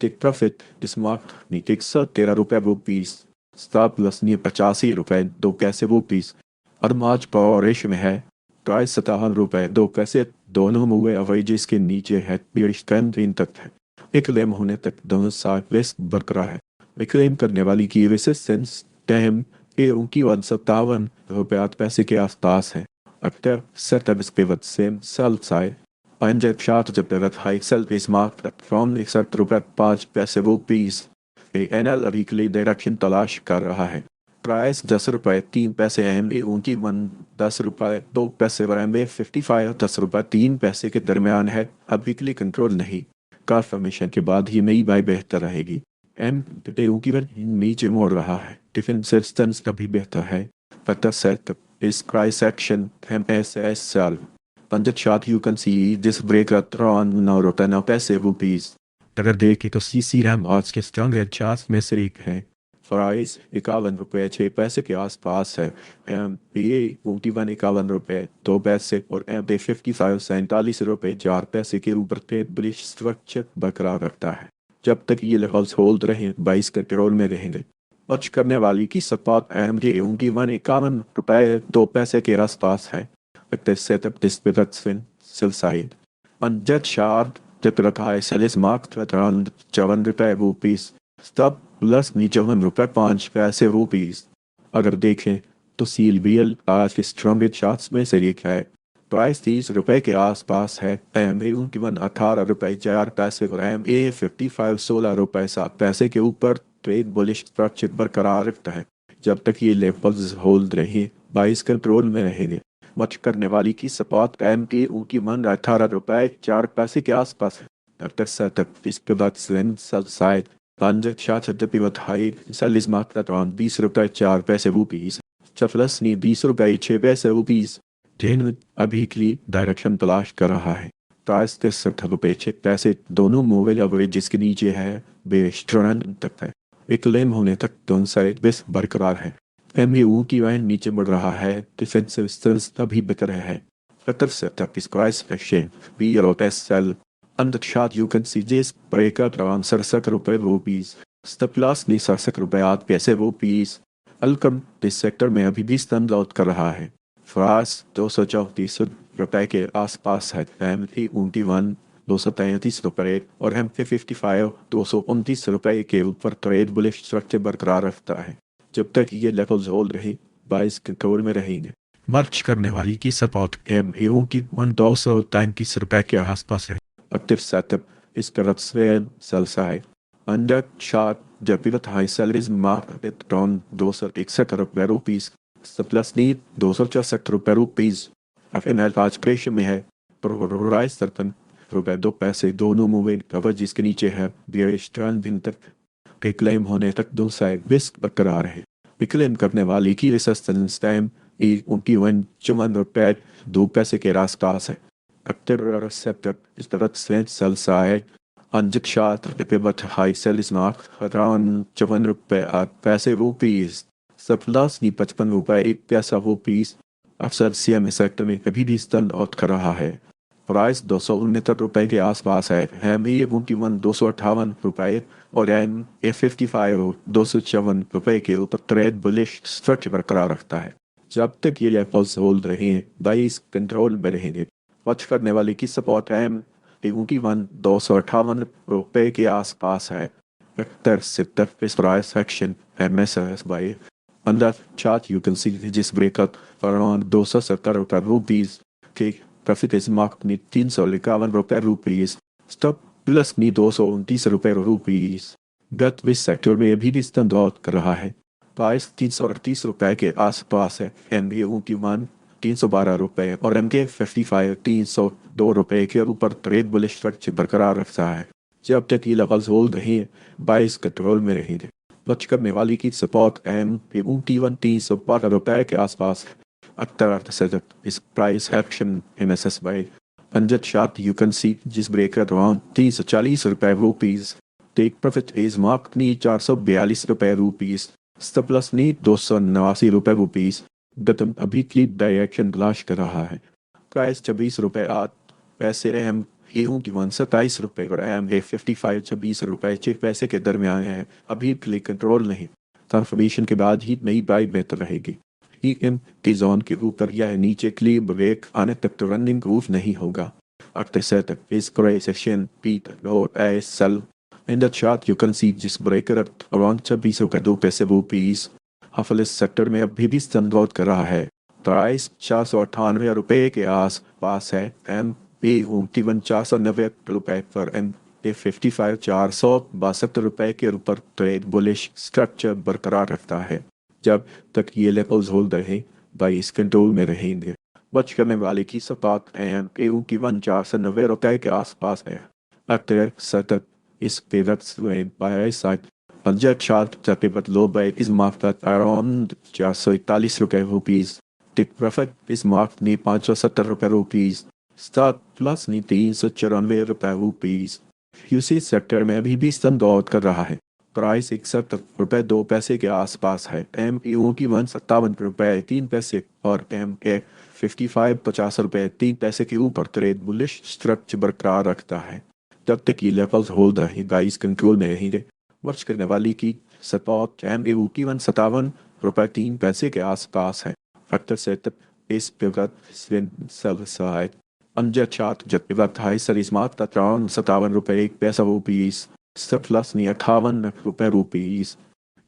Take profit is marked नी 13 रुपए रुपीस। Stop loss नी 85 रुपए 2 पैसे rupees. और मार्च power ratio में है। Price 57 रुपए 2 पैसे दोनों मूवे अवरेजेस के नीचे है। बेरिश ट्रेंड इन तक है। एक क्लेम होने तक दोनों साइड रिस्क बरकरार है। क्लेम करने वाली की रेसिस्टेंस टाइम उनकी 57 रुपए 8 पैसे के आसपास है। अक्टर सेटअप इस पिवट सेम सेल साइड पंजब शार्ट जब pivot high sell is mark from 61 रुपए 5 पैसे रुपीस। NL अभी के लिए डायरेक्शन तलाश कर रहा है। प्राइस 10 रुपए 3 पैसे MD उनकी 10 रुपए 2 पैसे और MD55 10 रुपए 3 पैसे के दरमियान है। अभी के लिए कंट्रोल नहीं। कंफर्मेशन के बाद ही नई बाई बेहतर रहेगी। की नीचे मोड़ रहा है। डिफेंसिव स्टैंस का भी बेहतर है। Factor set is price action MSSL. Punjet shot you can see this break at around 9 पैसे रुपीस। अगर देखें तो CC RAM आज के स्ट्रॉन्ग चार्ट में से एक है। प्राइस 51 रुपए 6 पैसे के आसपास है। MPA 51 रुपए 2 पैसे और MD55 47 रुपए 4 पैसे के ऊपर ट्रेड बुलिश स्ट्रक्चर बरकरार रखता है। जब तक ये लेवल्स होल्ड रहे बाइस कंट्रोल में रहेंगे। अर्ज करने वाली की सपाट MD21 51 रुपए 2 पैसे के आसपास है। सेटअप डिस्पिवट स्विन सेल साइड अनजेट शार्ट जब रखा है सेलिस मार्क 54 रुपए रुपीस। स्टॉप प्लस 54 रुपए 5 पैसे रुपीस। अगर देखें तो CLBL आज के स्ट्रॉन्ग चार्ट्स में से एक है। प्राइस 30 रुपए के आसपास है। MA21 18 रुपए 4 पैसे और MA55 16 रुपए 7 पैसे के ऊपर ट्रेड बुलिश स्ट्रक्चर बरकरार रखता है। जब तक ये लेवल्स होल्ड रहे बाइस कंट्रोल में रहेंगे। वॉच करने वाली की सपाट MD21 18 रुपए 4 पैसे के आसपास है। After setup is pivot slim sell side. Punjet shot at the pivot high. Sell is marked at around 20 रुपए 4 पैसे रुपीस। चफलस नी 20 रुपए 6 पैसे रुपीस। ट्रेन अभी के लिए डायरेक्शन तलाश कर रहा है। प्राइस 63 रुपए 6 पैसे दोनों मूवेल एवरेज जिसके नीचे है बेश ट्रेंड तक है। एक क्लेम होने तक दोनों साइड बेस बरकरार है। MU की वाइन नीचे बढ़ रहा है। डिफेंसिव स्टेंस तभी बेहतर है। Factor setup is price action BLOSL. On the chart, you can see this breakout around 67 रुपए rupees. Stop loss भी 67 रुपए 8 पैसे rupees. अलकम इस सेक्टर में अभी भी स्टैंड आउट कर रहा है। फ्रांस 234 रुपए के आसपास है। M3 233 रुपए और M55 229 रुपए के ऊपर ट्रेड बुलिश स्ट्रक्चर बरकरार रखता है। जब तक ये लेवल्स होल्ड रही, बाइस कंट्रोल में रहेंगे। मार्च करने वाली की सपोर्ट MAO की 233 रुपए के आसपास है। एक्टिव सेटअप इस तरफ से सेल्स है। अंडर चार्ट जबीरत हाई सैलरीज मार्केट टॉन 261 रुपए रुपीस प्लस नीड 264 रुपए रुपीस। FNL आज प्रेशर में है। प्रोराइज सर्तन रुपए 2 पैसे दोनों मूवमेंट कवर जिसके नीचे है बियरिश टर्न दिन तक के क्लेम होने तक दो साइड रिस्क बरकरार है। क्लेम करने वाली की रेसिस्टेंस टाइम उनकी 54 रुपए 2 पैसे के आसपास है। एक्टर सेक्टर इस तरह से सेल्स है। अंजिक शात रिपेबत high sell is mark around 54 रुपए 8 पैसे रुपीस। सप्लास नी 55 रुपए 1 पैसा रुपीस। अफसर CM सेक्टर में कभी भी स्टैंड आउट कर रहा है। प्राइस 269 रुपए के आसपास है। MA21 258 रुपए और MA55 254 रुपए के ऊपर ट्रेड बुलिश स्ट्रक्चर बरकरार रखता है। जब तक ये लेवल्स होल्ड रहे हैं, बाइस कंट्रोल में रहेंगे। वॉच करने वाले की सपोर्ट MA21 258 रुपए के आसपास है। वेक्टर 70 इस price section MSS by under chart you can see this breakout around 270 रुपए रुपीस के प्रॉफिट इस मार्क में 351 रुपए रुपीस। स्टॉप प्लस में 229 रुपए रुपीस। गत वित्त सेक्टर में अभी भी स्टैंड आउट कर रहा है। प्राइस 338 रुपए के आसपास है। MA21 312 रुपए और MK55 302 रुपए के ऊपर ट्रेड बुलिश स्ट्रक्चर बरकरार रखता है। जब तक ये लेवल्स होल्ड रहे, बाइस कंट्रोल में रहेंगे। वॉच करने वाली की सपोर्ट MA21 312 रुपए के आसपास है। After is price action MSS by Anjat Shah, you can see जिस ब्रेकर around 340 रुपए rupees. Take profit is mark नी 442 रुपए रुपीस। स्टॉप नी 289 रुपए रुपीस। गतम अभी की डायरेक्शन तलाश कर रहा है। प्राइस 26 रुपए 8 पैसे MA21 27 रुपए और MA55 26 रुपए 6 पैसे के दरमियान है। अभी के लिए कंट्रोल नहीं। ट्रांसफॉर्मेशन के बाद ही नई बाई बेहतर रहेगी। EM की जोन के ऊपर या नीचे क्ली ब्रेक आने तक तो रनिंग रूफ नहीं होगा। After setup is correction beat lower as sell. In the chart you can see this breaker at around 26 रुपए 2 पैसे रुपीस। हफल इस सेक्टर में अभी भी स्टैंड आउट कर रहा है। प्राइस 498 रुपए के आस पास है। MA21 490 रुपए पर MA55 462 रुपए के ऊपर ट्रेड बुलिश स्ट्रक्चर बरकरार रखता है। जब तक ये लेवल्स होल्ड रहे, बाइस कंट्रोल में रहेंगे। बच करने वाले की सपाट MA21 490 रुपए के आसपास है। अक्टर सतत इस पेवट बाय साइड पंजाब चार्ट तकरीबन लो बाय इस मार्क तक अराउंड 441 रुपए rupees. Tick profit is mark ने 570 रुपए रुपीस। स्टार्ट प्लस ने 394 रुपए रुपीस। यूसी सेक्टर में अभी भी स्टैंड आउट कर रहा है। प्राइस 61 रुपए 2 पैसे के आसपास है। MA21 57 रुपए 3 पैसे और MA55 50 रुपए 3 पैसे के ऊपर ट्रेड बुलिश स्ट्रक्चर बरकरार रखता है। जब तक ये लेवल्स होल्ड रहे, बाइस कंट्रोल में रहेंगे। वर्ष करने वाली की सपोर्ट MA21 57 रुपए 3 पैसे के आसपास है। फैक्टर सेटअप इस पिवट सेल साइड अंजर चार्ट जब पिवट हाई सरीज मार्क अराउंड 57 रुपए 1 पैसा रुपीस। सरप्लस ने 58 रुपए रुपीस।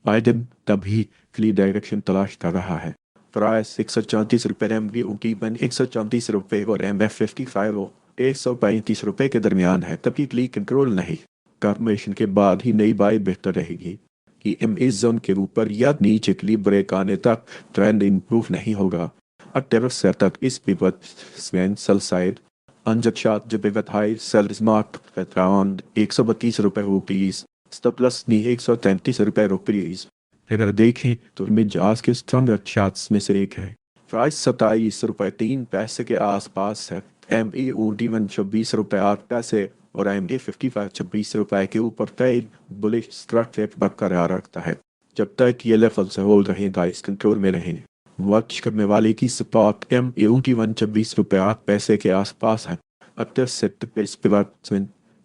बाइडन तभी क्लियर डायरेक्शन तलाश कर रहा है। प्राइस 134 रुपए MA21 134 रुपए और MA55 135 रुपए के दरमियान है। तभी क्लियर कंट्रोल नहीं। कन्फर्मेशन के बाद ही नई बाई बेहतर रहेगी कि MA जोन के ऊपर या नीचे क्लियर ब्रेक आने तक ट्रेंड इंप्रूव नहीं होगा। अक्टूबर से तक इस पिवट सेल साइड अंजट शात जब pivot high sell mark around 132 रुपए रुपीस। स्टॉप लॉस नी 133 रुपए रुपीस। अगर देखें तो मिजाज के स्टैंडर्ड चार्ट्स में से एक है। प्राइस 27 रुपए 3 पैसे के आसपास है। MA21 26 रुपए 8 पैसे और MA55 26 रुपए के ऊपर ट्रेड बुलिश स्ट्रक्चर बरकरार रखता है। जब तक ये लेवल से होल्ड रहेगा, इस कंट्रोल में रहेंगे। वॉच करने वाले की सपोर्ट MA21 26 रुपए 8 पैसे के आसपास है। अक्टर सेट पे pivot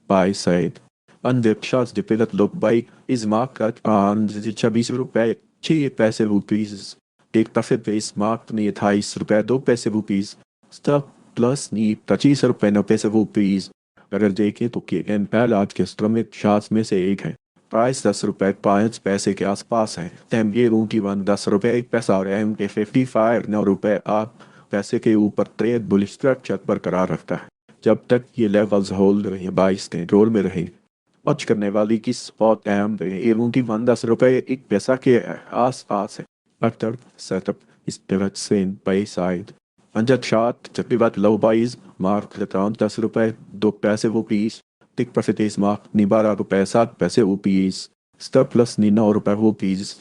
by side. Unwebshots developed by is marked on 26 रुपए 6 पैसे rupees. एक profit base marked नहीं 28 रुपए 2 पैसे rupees. Stop plus नहीं 25 रुपए 9 पैसे rupees. अगर देखें तो के एन पहल आज के स्ट्रमिक शार्ट्स में से एक है। प्राइस 10 रुपए 5 पैसे के आसपास है। एम ये रूटी वन 10 रुपए 1 पैसा और एम के 55 9 रुपए 8 पैसे के ऊपर ट्रेड बुलिश स्ट्रक्चर बरकरार रखता है जब तक ये लेवल्स होल्ड रहे 22 के रोल में रहे। वॉच करने वाली की स्पॉट एम ये रूटी वन 10 रुपए 1 पैसा के आसपास है। अक्टर सेटअप इस पिवट सेन बाई साइड अंजट शॉट जब pivot low buy is mark return 10 रुपए 2 पैसे rupees. Take profit is mark नी 12 रुपए 7 पैसे rupees. स्टॉप प्लस नी 9 रुपए rupees.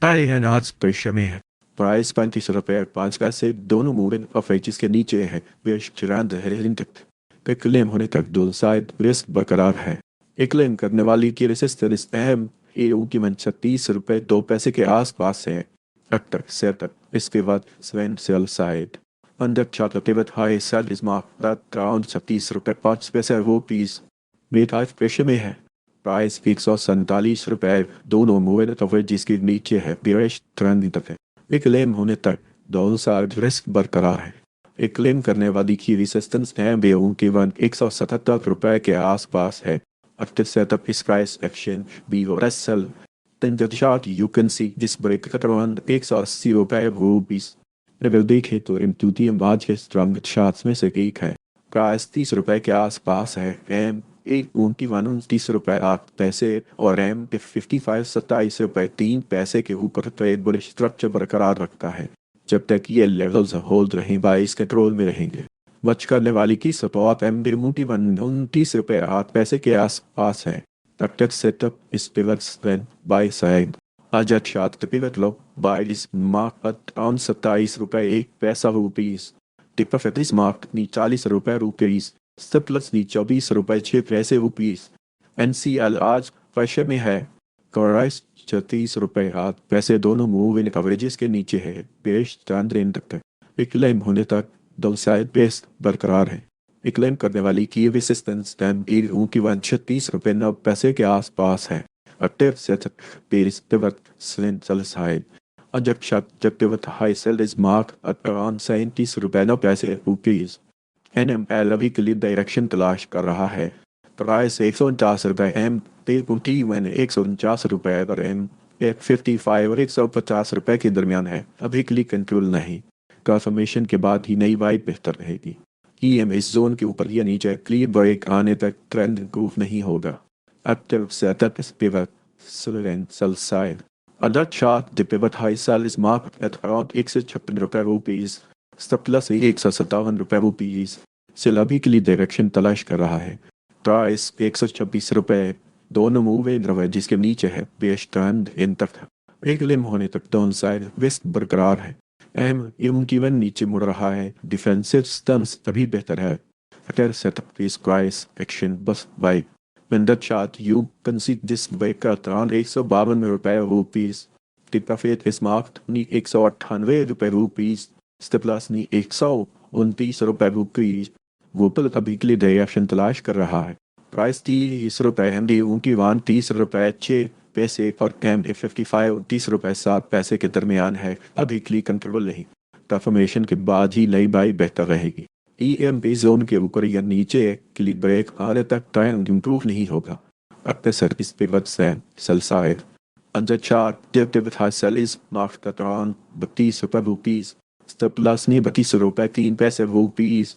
टाई है आज पेशे में है। प्राइस 35 रुपए 5 पैसे दोनों मूविंग ऑफ एजेस के नीचे है। बेश चिरांद है क्लेम होने तक दो साइड रिस्क बरकरार है। एक क्लेम करने वाली की रेसिस्टेंस अहम एयू की मन 36 रुपए 2 पैसे के आसपास है। अक्टर सेटअप इसके बाद स्वेन sell side under chart pivot high sell is mark around 36 रुपए 5 पैसे rupees. बेटा पेशे में है। प्राइस 147 रुपए दोनों मूविंग ऑफ एजेस के नीचे है। बेरिश ट्रेंड तक है। एक क्लेम होने तक दोनों साइड रिस्क बरकरार है। एक क्लेम करने वाली की रेसिस्टेंस है बेऊ के 177 रुपए के आसपास है। After setup is price action B or SL. Then the chart you can see this break at around 180 रुपए rupees. लेवल देखे तो M2TM आज के स्ट्रॉन्ग चार्ट्स में से एक है। प्राइस 30 रुपए के आसपास है। एम 29 रुपए 8 पैसे और एम 55 27 रुपए 3 पैसे के ऊपर ट्रेड बुलिश स्ट्रक्चर बरकरार रखता है जब तक ये लेवल्स होल्ड रहे 22 कंट्रोल में रहेंगे। बच करने वाली की सपोर्ट एम 29 रुपए 8 पैसे के आसपास है। तब तक सेटअप इस पिवट स्ट्रेंथ बाय साइड अजट short pivot low buy is mark on 27 रुपए 1 पैसा rupees. Tip profit is mark नी 40 रुपए rupees. सब प्लस नी 24 रुपए 6 पैसे rupees. एनसीएल आज प्रेशर में है। प्राइस 36 रुपए 8 पैसे दोनों मूव इन कवरेजेस के नीचे है। पेश स्टैंड तक है। एक क्लेम होने तक दो साइड बेस बरकरार है। एक क्लेम करने वाली की रेसिस्टेंस टाइम की 36 रुपए 9 पैसे के आसपास है। अक्टिव सेटअप पेरिस पिवट स्लिंट सेल साइड जब शॉट जब pivot high sell is mark around 37 रुपए 9 पैसे rupees. एनएमएल अभी के लिए डायरेक्शन तलाश कर रहा है। प्राइस 149 रुपए एम 149 रुपए और एम 155 और 150 रुपए के दरमियान है। अभी के लिए कंट्रोल नहीं। कंफर्मेशन के बाद ही नई वाइब बेहतर रहेगी। ईएम इस जोन के ऊपर या नीचे क्लियर ब्रेक आने तक ट्रेंड इंप्रूव नहीं होगा। एक्टिव सेटअप इस pivot sell side under chart the pivot high sell is mark at around 156 रुपए rupees. स्टॉप प्लस 157 रुपए rupees. सेल अभी के लिए डायरेक्शन तलाश कर रहा है। प्राइस 126 रुपए दोनों मूव इन जिसके नीचे है। बेश ट्रेंड इन तक है। एक लिम होने तक डाउन साइड वेस्ट बरकरार है। एम की वन नीचे मुड़ रहा है। डिफेंसिव स्टंस तभी बेहतर है। अगर सेटअप इस प्राइस एक्शन बस by When chart you can see this break at around 152 रुपए rupees. The profit is marked नी 198 रुपए rupees. Stop loss नी 129 रुपए rupees. गूगल अभी के लिए डायरेक्शन तलाश कर रहा है। प्राइस 30 रुपए एमडी उनकी 30 रुपए 6 पैसे और एम 55 30 रुपए 7 पैसे के दरमियान है। अभी के लिए कंट्रोल नहीं। ट्रांसफॉर्मेशन के बाद ही नई बाई बेहतर रहेगी। ईएमपी जोन के ऊपर या नीचे क्लिक ब्रेक आने तक ट्रेंड इंप्रूव नहीं होगा। अपने service pivot sell side under chart pivot high sell is marked at around 32 रुपए rupees. स्टॉप लॉस नहीं 32 रुपए 3 पैसे rupees.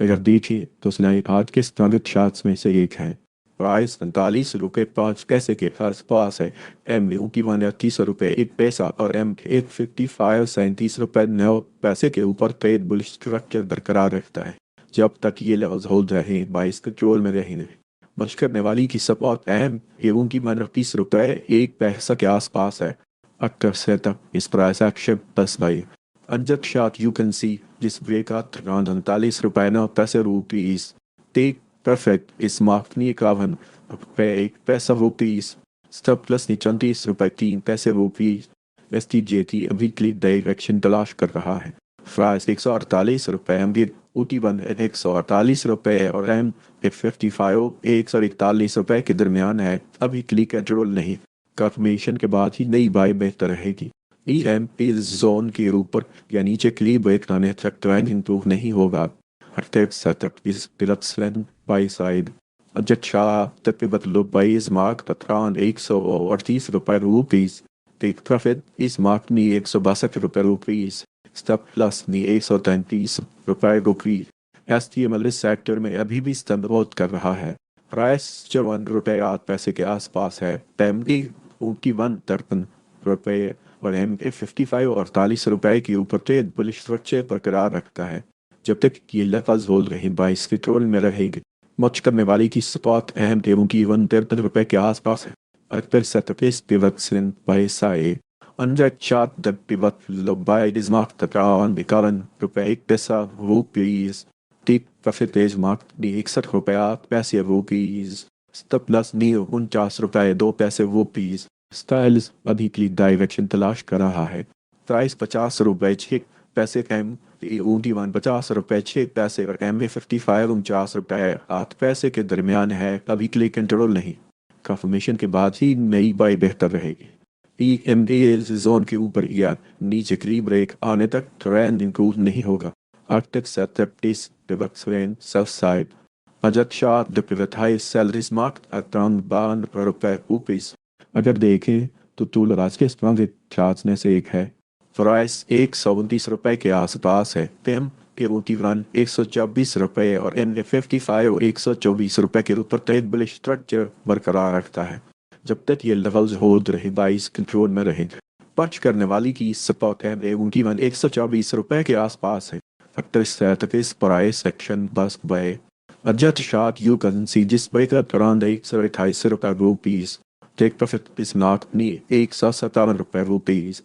अगर देखिए तो स्लाइड आज के स्टैंडर्ड चार्ट्स में से एक है। प्राइस 45 रुपए 5 पैसे के आसपास है। एम की 30 रुपए 1 पैसा और एम 155 37 रुपए 9 पैसे के ऊपर ट्रेड बुलिश स्ट्रक्चर बरकरार रखता है जब तक ये लेवल्स होल्ड रहे 22 कंट्रोल में रहेंगे। बच करने वाली की सपोर्ट एम की 30 रुपए 1 पैसा के आसपास है। अक्टर सेटअप इस प्राइस एक्शन प्लस बाई अंजट शॉट यू कैन सी जिस ब्रेक आउट अराउंड 39 रुपए 9 पैसे rupees. Take perfect is mark नी 51 रुपए 1 पैसा rupees. स्टॉप प्लस नी 34 रुपए 3 पैसे rupees. एसटीजेटी अभी के लिए डायरेक्शन तलाश कर रहा है। प्राइस ₹148, एमबी ऊटी 1 ₹148 और M55 ₹141 के दरमियान है। अभी क्लिक एंड रोल नहीं, कंफर्मेशन के बाद ही नई बाई बेहतर रहेगी। ई एम इस जोन के ऊपर या नीचे क्लिक ब्रेक आने तक ट्रेंड इंप्रूव नहीं होगा। Active setup is Pilotslен by side. अच्छा तकरीबन लो बाईस mark तत्रान ₹138 take profit is mark knee ₹162 stop loss knee ₹133 HTML इस सेक्टर में अभी भी स्तंभोत कर रहा है। प्राइस ₹54 के आसपास है। टेमडी ऊटी 1 और M55 ₹48 के ऊपर ट्रेड बुलिश स्ट्रक्चर बरकरार रखता है। जब तक ये लेवल्स होल्ड रहे बाईस कंट्रोल में रहेंगे। मच करने वाली की स्पॉट अहम टेबों की ₹153 के आसपास है। अक्सर सेटअपिस पिवट्सन buy side under chart the pivot low buy this mark तकान बिकरन ₹1 टिक प्रॉफिट इज मार्क दी ₹61 स्टॉप लॉस नी ₹49 स्टाइल्स अभी की डायरेक्शन तलाश कर रहा है। प्राइस ₹50 कम ऊटी 1 ₹50 और M55 ₹49 के दरमियान है। अभी क्लिक कंट्रोल नहीं, कंफर्मेशन के बाद ही नई बाई बेहतर रहेगी। ई एम जोन के ऊपर या नीचे क्ली ब्रेक आने तक ट्रेंड इंप्रूव नहीं होगा। आर्टिक सेटअप टिस पिवट साउथ साइड अजट short the pivot high salaries mark around ₹52। अगर देखें तो टूल राज के स्ट्रॉन्ग चार्ट्स में से एक है। प्राइस ₹129 के आसपास है। पेम के ऊटी 1 ₹124 और M55 ₹124 के ऊपर ट्रेड बुलिश स्ट्रक्चर बरकरार रखता है। जब तक ये लेवल्स होल्ड रहे बाईस कंट्रोल में रहेंगे। पर्च करने वाली की सपोर्ट है ऊटी 1 ₹124 के आसपास है। फैक्टर सेटअपिस प्राइस सेक्शन बस बाय अजट शॉट यू कैन सी जिस breaker around ₹128 take profit is not नी ₹157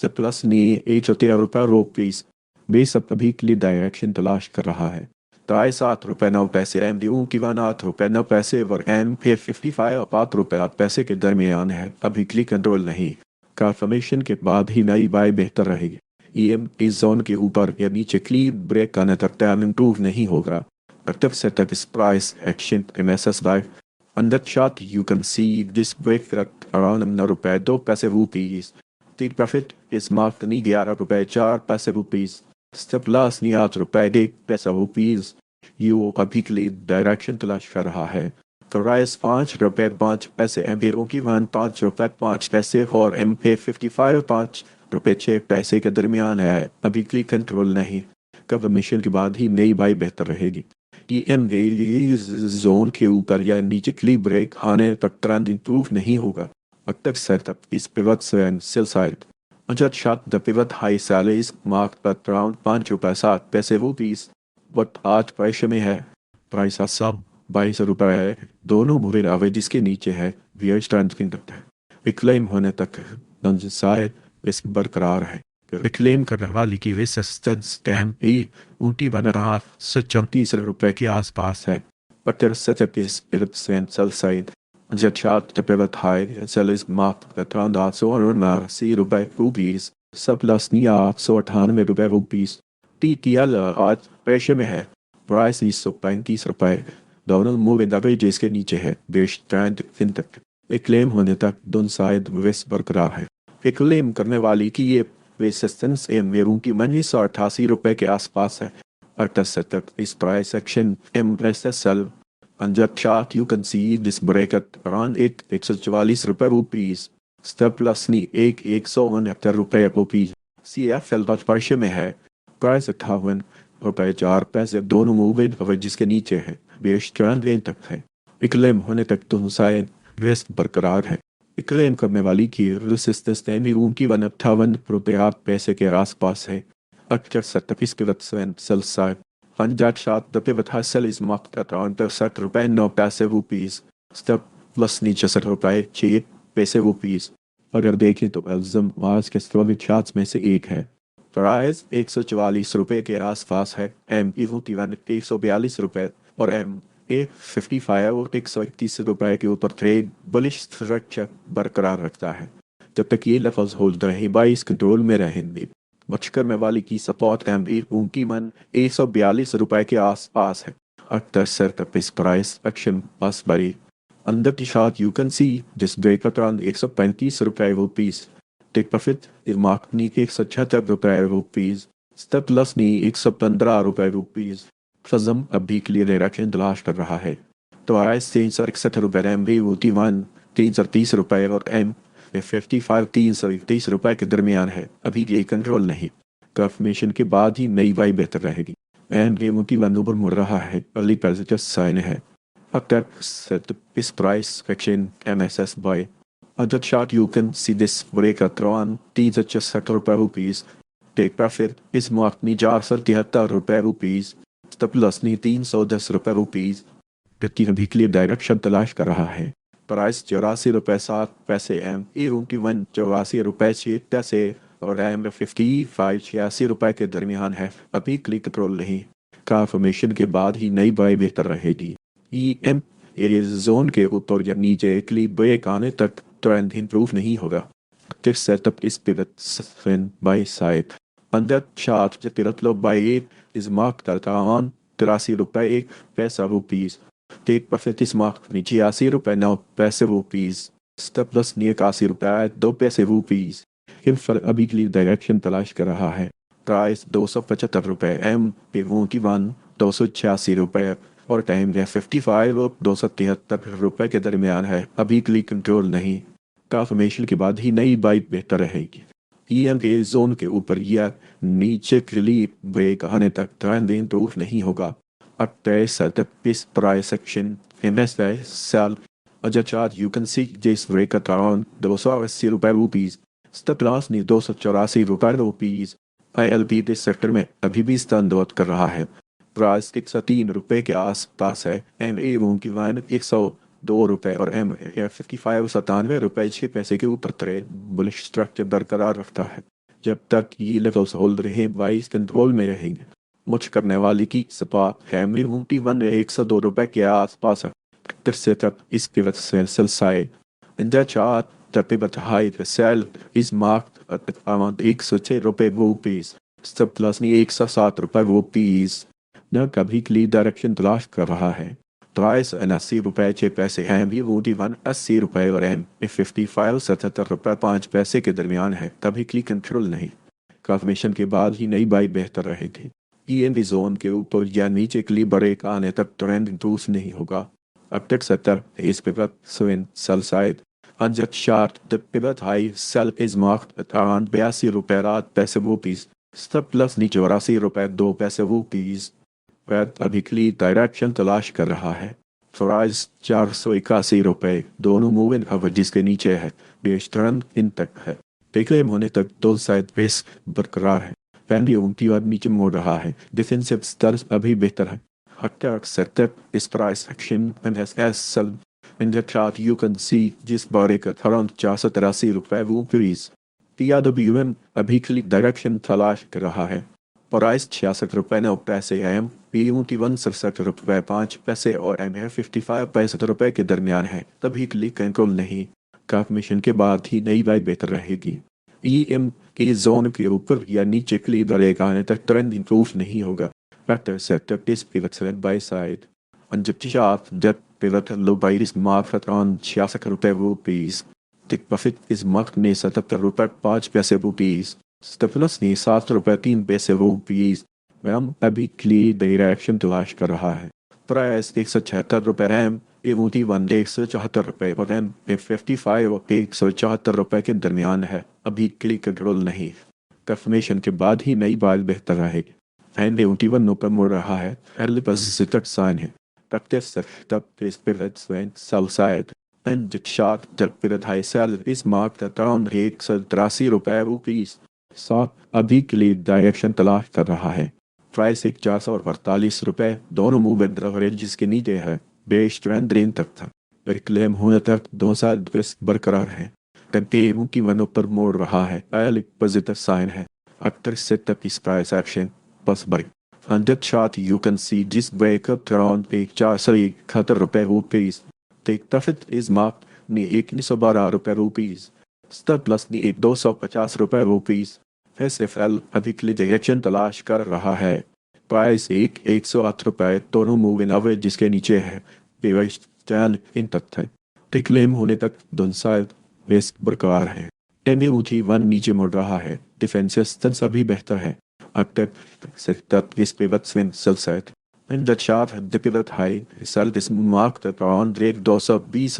प्लस नी ₹113 बेस अभी के लिए डायरेक्शन तलाश कर रहा है। ₹7.09 एम डी की ₹8.09 और M55 ₹5 के दरमियान है। अभी क्लिक कंट्रोल नहीं, कंफर्मेशन के बाद ही नई बाय बेहतर रहेगी। EM इस जोन के ऊपर या नीचे क्लिक ब्रेक आने तक टाइम इंप्रूव नहीं होगा। Active setup is price action MSS live. On that chart, you can see this break at around ₹2. Take profit is marked ni ₹11.04. Stop loss ni ₹8.1. You अभी के लिए डायरेक्शन तलाश कर रहा है। प्राइस ₹5.05 एम्पेयरों की ₹5.05 और M55 ₹5.06 के दरमियान है। अभी क्लिक कंट्रोल नहीं, कंफर्मेशन के बाद ही नई बाई बेहतर रहेगी। EM जोन के ऊपर या नीचे क्लिक ब्रेक आने तक ट्रेंड इंप्रूव नहीं होगा। Active setup is pivots and sell side. Ajat shot the pivot high salaries marked at around ₹5.07 but आज पैसे में है। प्राइस सब ₹22 है। दोनों मूविंग एवरेज के नीचे है। वियर स्ट्रेंथ है। रिक्लेम होने तक शायद रिस्क बरकरार है। रिक्लेम करने वाली की रेसिस्टेंस टैम ही ऊटी बन रहा ₹34 के आसपास है। But setup is pivots and sell side. The chart the pivot high sell is marked at around ₹880 surplus knee ₹898 TTL आज पैसे में है। प्राइस ₹135। दोनों मूविंग एवरेजेस के नीचे है। बेस ट्रेंड फिनटेक क्लेम होने तक दोनों साइड रिस्क बरकरार है। क्लेम करने वाली की ये रेसिस्टेंस मेरू की ₹1988 के आसपास है। Active setup is price action MSSL. On the chart, you can see this break at around ₹144. Stop loss knee ₹169 CFL पैसे में है। प्राइस ₹58.04 दोनों मूविंग एवरेजेस के नीचे है। बेस ट्रेंड रेंज तक है। क्लेम होने तक दोनों साइड रिस्क बरकरार है। क्लेम करने वाली की रेसिस्टेंस रूम की ₹58 के आसपास है। Active setup is pivots and sell side. On that chart, the pivot high sell is marked at around ₹60.09. Stop plus नीचे ₹6.06। अगर देखें तो एल्जम आज के स्ट्रॉन्ग चार्ट्स में से एक है। प्राइस ₹144 के आसपास है। M51 ₹142 और M55 ₹131 के ऊपर ट्रेड बुलिश स्ट्रक्चर बरकरार रखता है। जब तक ये लेवल्स होल्ड रहे बाईस कंट्रोल में रहेंगे। मुझ करने वाली की सपोर्ट उनकी मन ₹142 के आसपास है। After setup is price action pass by. Under the chart you can see this break around ₹135 rupees. Take profit is marked knee ₹176 rupees. Step loss नी ₹115 फजम अभी क्लियर डायरेक्शन तलाश कर रहा है। तो आईएस ₹361 MV1 ₹330 और एम ₹55 के दरमियान है। अभी ये कंट्रोल नहीं। कंफर्मेशन के बाद ही नई बाई बेहतर रहेगी। एंड गेमों की वन ऊपर मुड़ रहा है। अर्ली पैसेज साइन है। After set this price action MSS buy. On the chart you can see this break at around ₹376 Take profit is marked knee ₹473 Stop loss नी ₹310 गति अभी क्लियर डायरेक्शन तलाश कर रहा है। प्राइस ₹84.07 एम E21 ₹84.06 और M ₹55.86 के दरमियान है। अभी क्लिक कंट्रोल नहीं। कंफर्मेशन के बाद ही नई बाई बेहतर रहेगी। EM एरिया जोन के ऊपर या नीचे क्लिक ब्रेक आने तक ट्रेंड इंप्रूव नहीं होगा। This setup is pivot spin by side. On that chart, the pivot low by 8 is marked at around ₹83 Take profit is marked ₹86 Stop loss near ₹82 Infra अभी के लिए डायरेक्शन तलाश कर रहा है। प्राइस ₹275 एम P1 ₹286 और टाइम है 55 और ₹273 के दरमियान है। अभी के लिए कंट्रोल नहीं। कंफर्मेशन के बाद ही नई बाइट बेहतर रहेगी। EM के जोन के ऊपर या नीचे क्लिप ब्रेक आने तक ट्रेंड इंप्रूव नहीं होगा। After setup this price action invest sell a chart you can see this break at around ₹280 stop loss knee ₹284 ILP इस सेक्टर में अभी भी स्थान कर रहा है। प्राइस ₹103 के आसपास है। MA की वाइन ₹102 और एम ₹55.97 के ऊपर ट्रेड बुलिश स्ट्रक्चर बरकरार रखता है। जब तक ये लेवल्स होल्ड रहे बाइस कंट्रोल में रहेंगे। मुझ करने वाली की सपा MA1 ₹102 के आसपास है। सेटअप इस pivot sell side in the chart the pivot high the sell is marked at around ₹106 stop loss नी ₹107 न कभी क्लियर डायरेक्शन तलाश कर रहा है। प्राइस ₹80.06 है। MA1 ₹80 और एम ₹55.77 के दरमियान है। तभी क्लिक कंट्रोल नहीं। कंफर्मेशन के बाद ही नई बाई बेहतर रहेगी। EM जोन के ऊपर या नीचे क्लियर ब्रेक आने तक ट्रेंड इंप्रूव नहीं होगा। अब तक 70 इस pivot swing sell side On the chart, the pivot high sell is marked at around ₹82 Stop loss नीचे ₹84.02 पर अभी क्लियर डायरेक्शन तलाश कर रहा है। प्राइस ₹481 दोनों मूविंग एवरेज के नीचे है। बेस ट्रेंड इन तक है। डिक्लेम होने तक दो साइड बेस बरकरार है। फैंडी उनकी बार नीचे मोड़ रहा है। डिफेंसिव स्टर्स अभी बेहतर है। After setup is price action and has sell in the chart you can see जिस बारे का around ₹483 TRWM अभी के लिए डायरेक्शन तलाश कर रहा है। प्राइस ₹66.09 एम P1 ₹67.05 और एम ₹55.65 के दरमियान है। तभी के लिए कंट्रोल नहीं। कंफर्मेशन के बाद ही नई बाई बेहतर रहेगी। EM के जोन के ऊपर या नीचे के लिए ब्रेक आने तक ट्रेंड इंप्रूव नहीं होगा। Factor setup is pivot select by side. On the chart, that pivot low by is marked at around ₹66. Take profit is marked ने ₹70.05 Stop loss ने ₹7.03 वह अभी क्लियर डायरेक्शन तलाश कर रहा है। प्राइस ₹176 एम A1 ₹174 और एम $55 और ₹174 के दरमियान है। अभी क्लिक कंट्रोल नहीं। कंफर्मेशन के बाद ही नई बाल बेहतर रहेगी। MA1 ऊपर मुड़ रहा है। अर्ली पैसेज साइन है। Practice setup is pivot swing sell side and the chart the pivot high sell is marked at around ₹183 साथ अभी के लिए डायरेक्शन तलाश कर रहा है। प्राइस ₹448 दोनों मूवमेंट एवरेज जिसके नीचे है। बेस ट्रेंड ड्रेन तक था। क्लेम होने तक दो साइड बेस बरकरार है। MA1 की वन ऊपर मोड़ रहा है। अर्ली पॉजिटिव साइन है। After setup is price action plus buy. On that chart you can see this break up around ₹471 Take profit is marked knee ₹112 Stop loss knee ₹250 SFL अभी के लिए direction तलाश कर रहा है। प्राइस 108 रुपये, दोनों मूव इन एवरेज जिसके नीचे है। बेवश चैन इन तथ्य क्लेम होने तक दोनों बेस बरकरार है। टेमी ऊंची वन नीचे मुड़ रहा है। डिफेंसेस सभी बेहतर है। अब तक इस pivot swing set in the chart the pivot high result is marked at around rate 220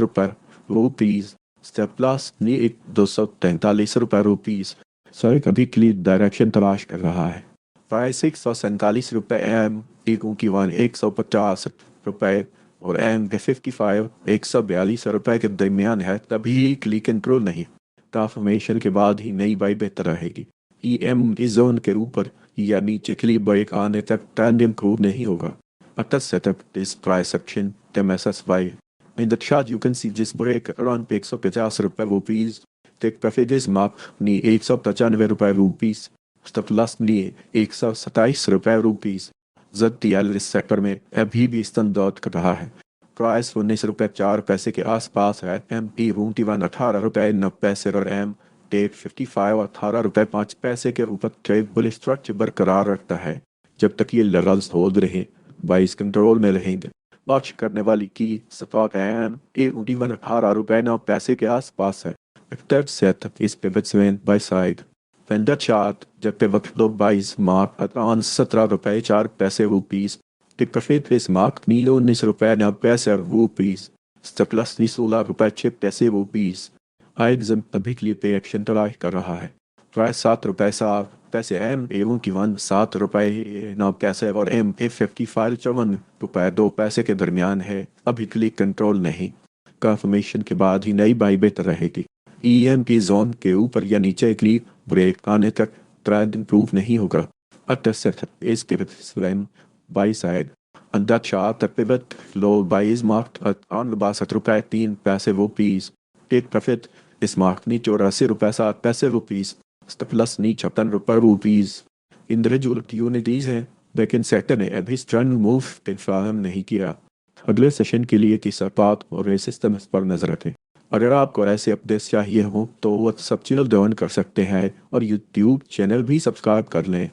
rupees step plus knee 243 rupees. Sir कभी के लिए डायरेक्शन तलाश कर रहा है। प्राइस 147 रुपये एम टीकों की वन 150 रुपये और एम के 55 142 रुपये के दरमियान है। तभी क्लिक कंट्रोल नहीं। ट्रांसफॉर्मेशन के बाद ही नई बाई बेहतर रहेगी। EM इस जोन के ऊपर या नीचे क्लिप ब्रेक आने तक ट्रेंड इम्प्रूव नहीं होगा। After setup this price action MSSY in the chart you can see this break around 150 rupees take profit is mark knee 195 rupees stop loss knee 127 rupees. ZTL इस sector में अभी भी स्तंदौत कर रहा है। प्राइस 19 रुपये 4 पैसे के आसपास है। MP 18 रुपये 9 पैसे और M टेक 55 18 रुपये 5 पैसे के ऊपर ट्रेड बुलिश स्ट्रक्चर बरकरार रखता है। जब तक ये लेवल्स होल्ड रहे बाइस कंट्रोल में रहेंगे। वॉच करने वाली की स्टॉक एम 18 रुपये 9 पैसे के आसपास है। थर्ड सेट इस pivot swing buy side vendor chart जब pivot low buy is mark around 17 रुपये 4 पैसे rupees tick profit is mark नीलो 19 रुपये 9 पैसे रुपीस स्टॉप लॉस 16 रुपये 6 पैसे रुपीस। आइजम अभी के लिए पे एक्शन तलाश कर रहा है। प्राइस 7 रुपये 7 पैसे एम एवं की वन 7 रुपये 9 पैसे और एम ए 55 54 रुपये 2 पैसे के दरमियान है। अभी के लिए कंट्रोल नहीं। कंफर्मेशन के बाद ही नई बाई बेहतर रहेगी। EM की जोन के ऊपर या नीचे क्लिक ब्रेक आने तक ट्रेंड इम्प्रूव नहीं होगा। इस pivot swing buy side under chart pivot low buy is marked on 62 रुपये 3 पैसे rupees take profit is mark नी 84 रुपये 7 पैसे रुपीस प्लस नी 56 रुपये रुपीस। इंडिविजुअल यूनिटीज हैं लेकिन सेक्टर ने अभी स्ट्रॉन्ग मूव कंफर्म नहीं किया। अगले सेशन के लिए तीसरा पार्ट और सिस्टम पर नजर रखें। अगर आपको ऐसे अपडेट्स चाहिए हो तो व्हाट्सएप चैनल ज्वाइन कर सकते हैं और यूट्यूब चैनल भी सब्सक्राइब कर लें।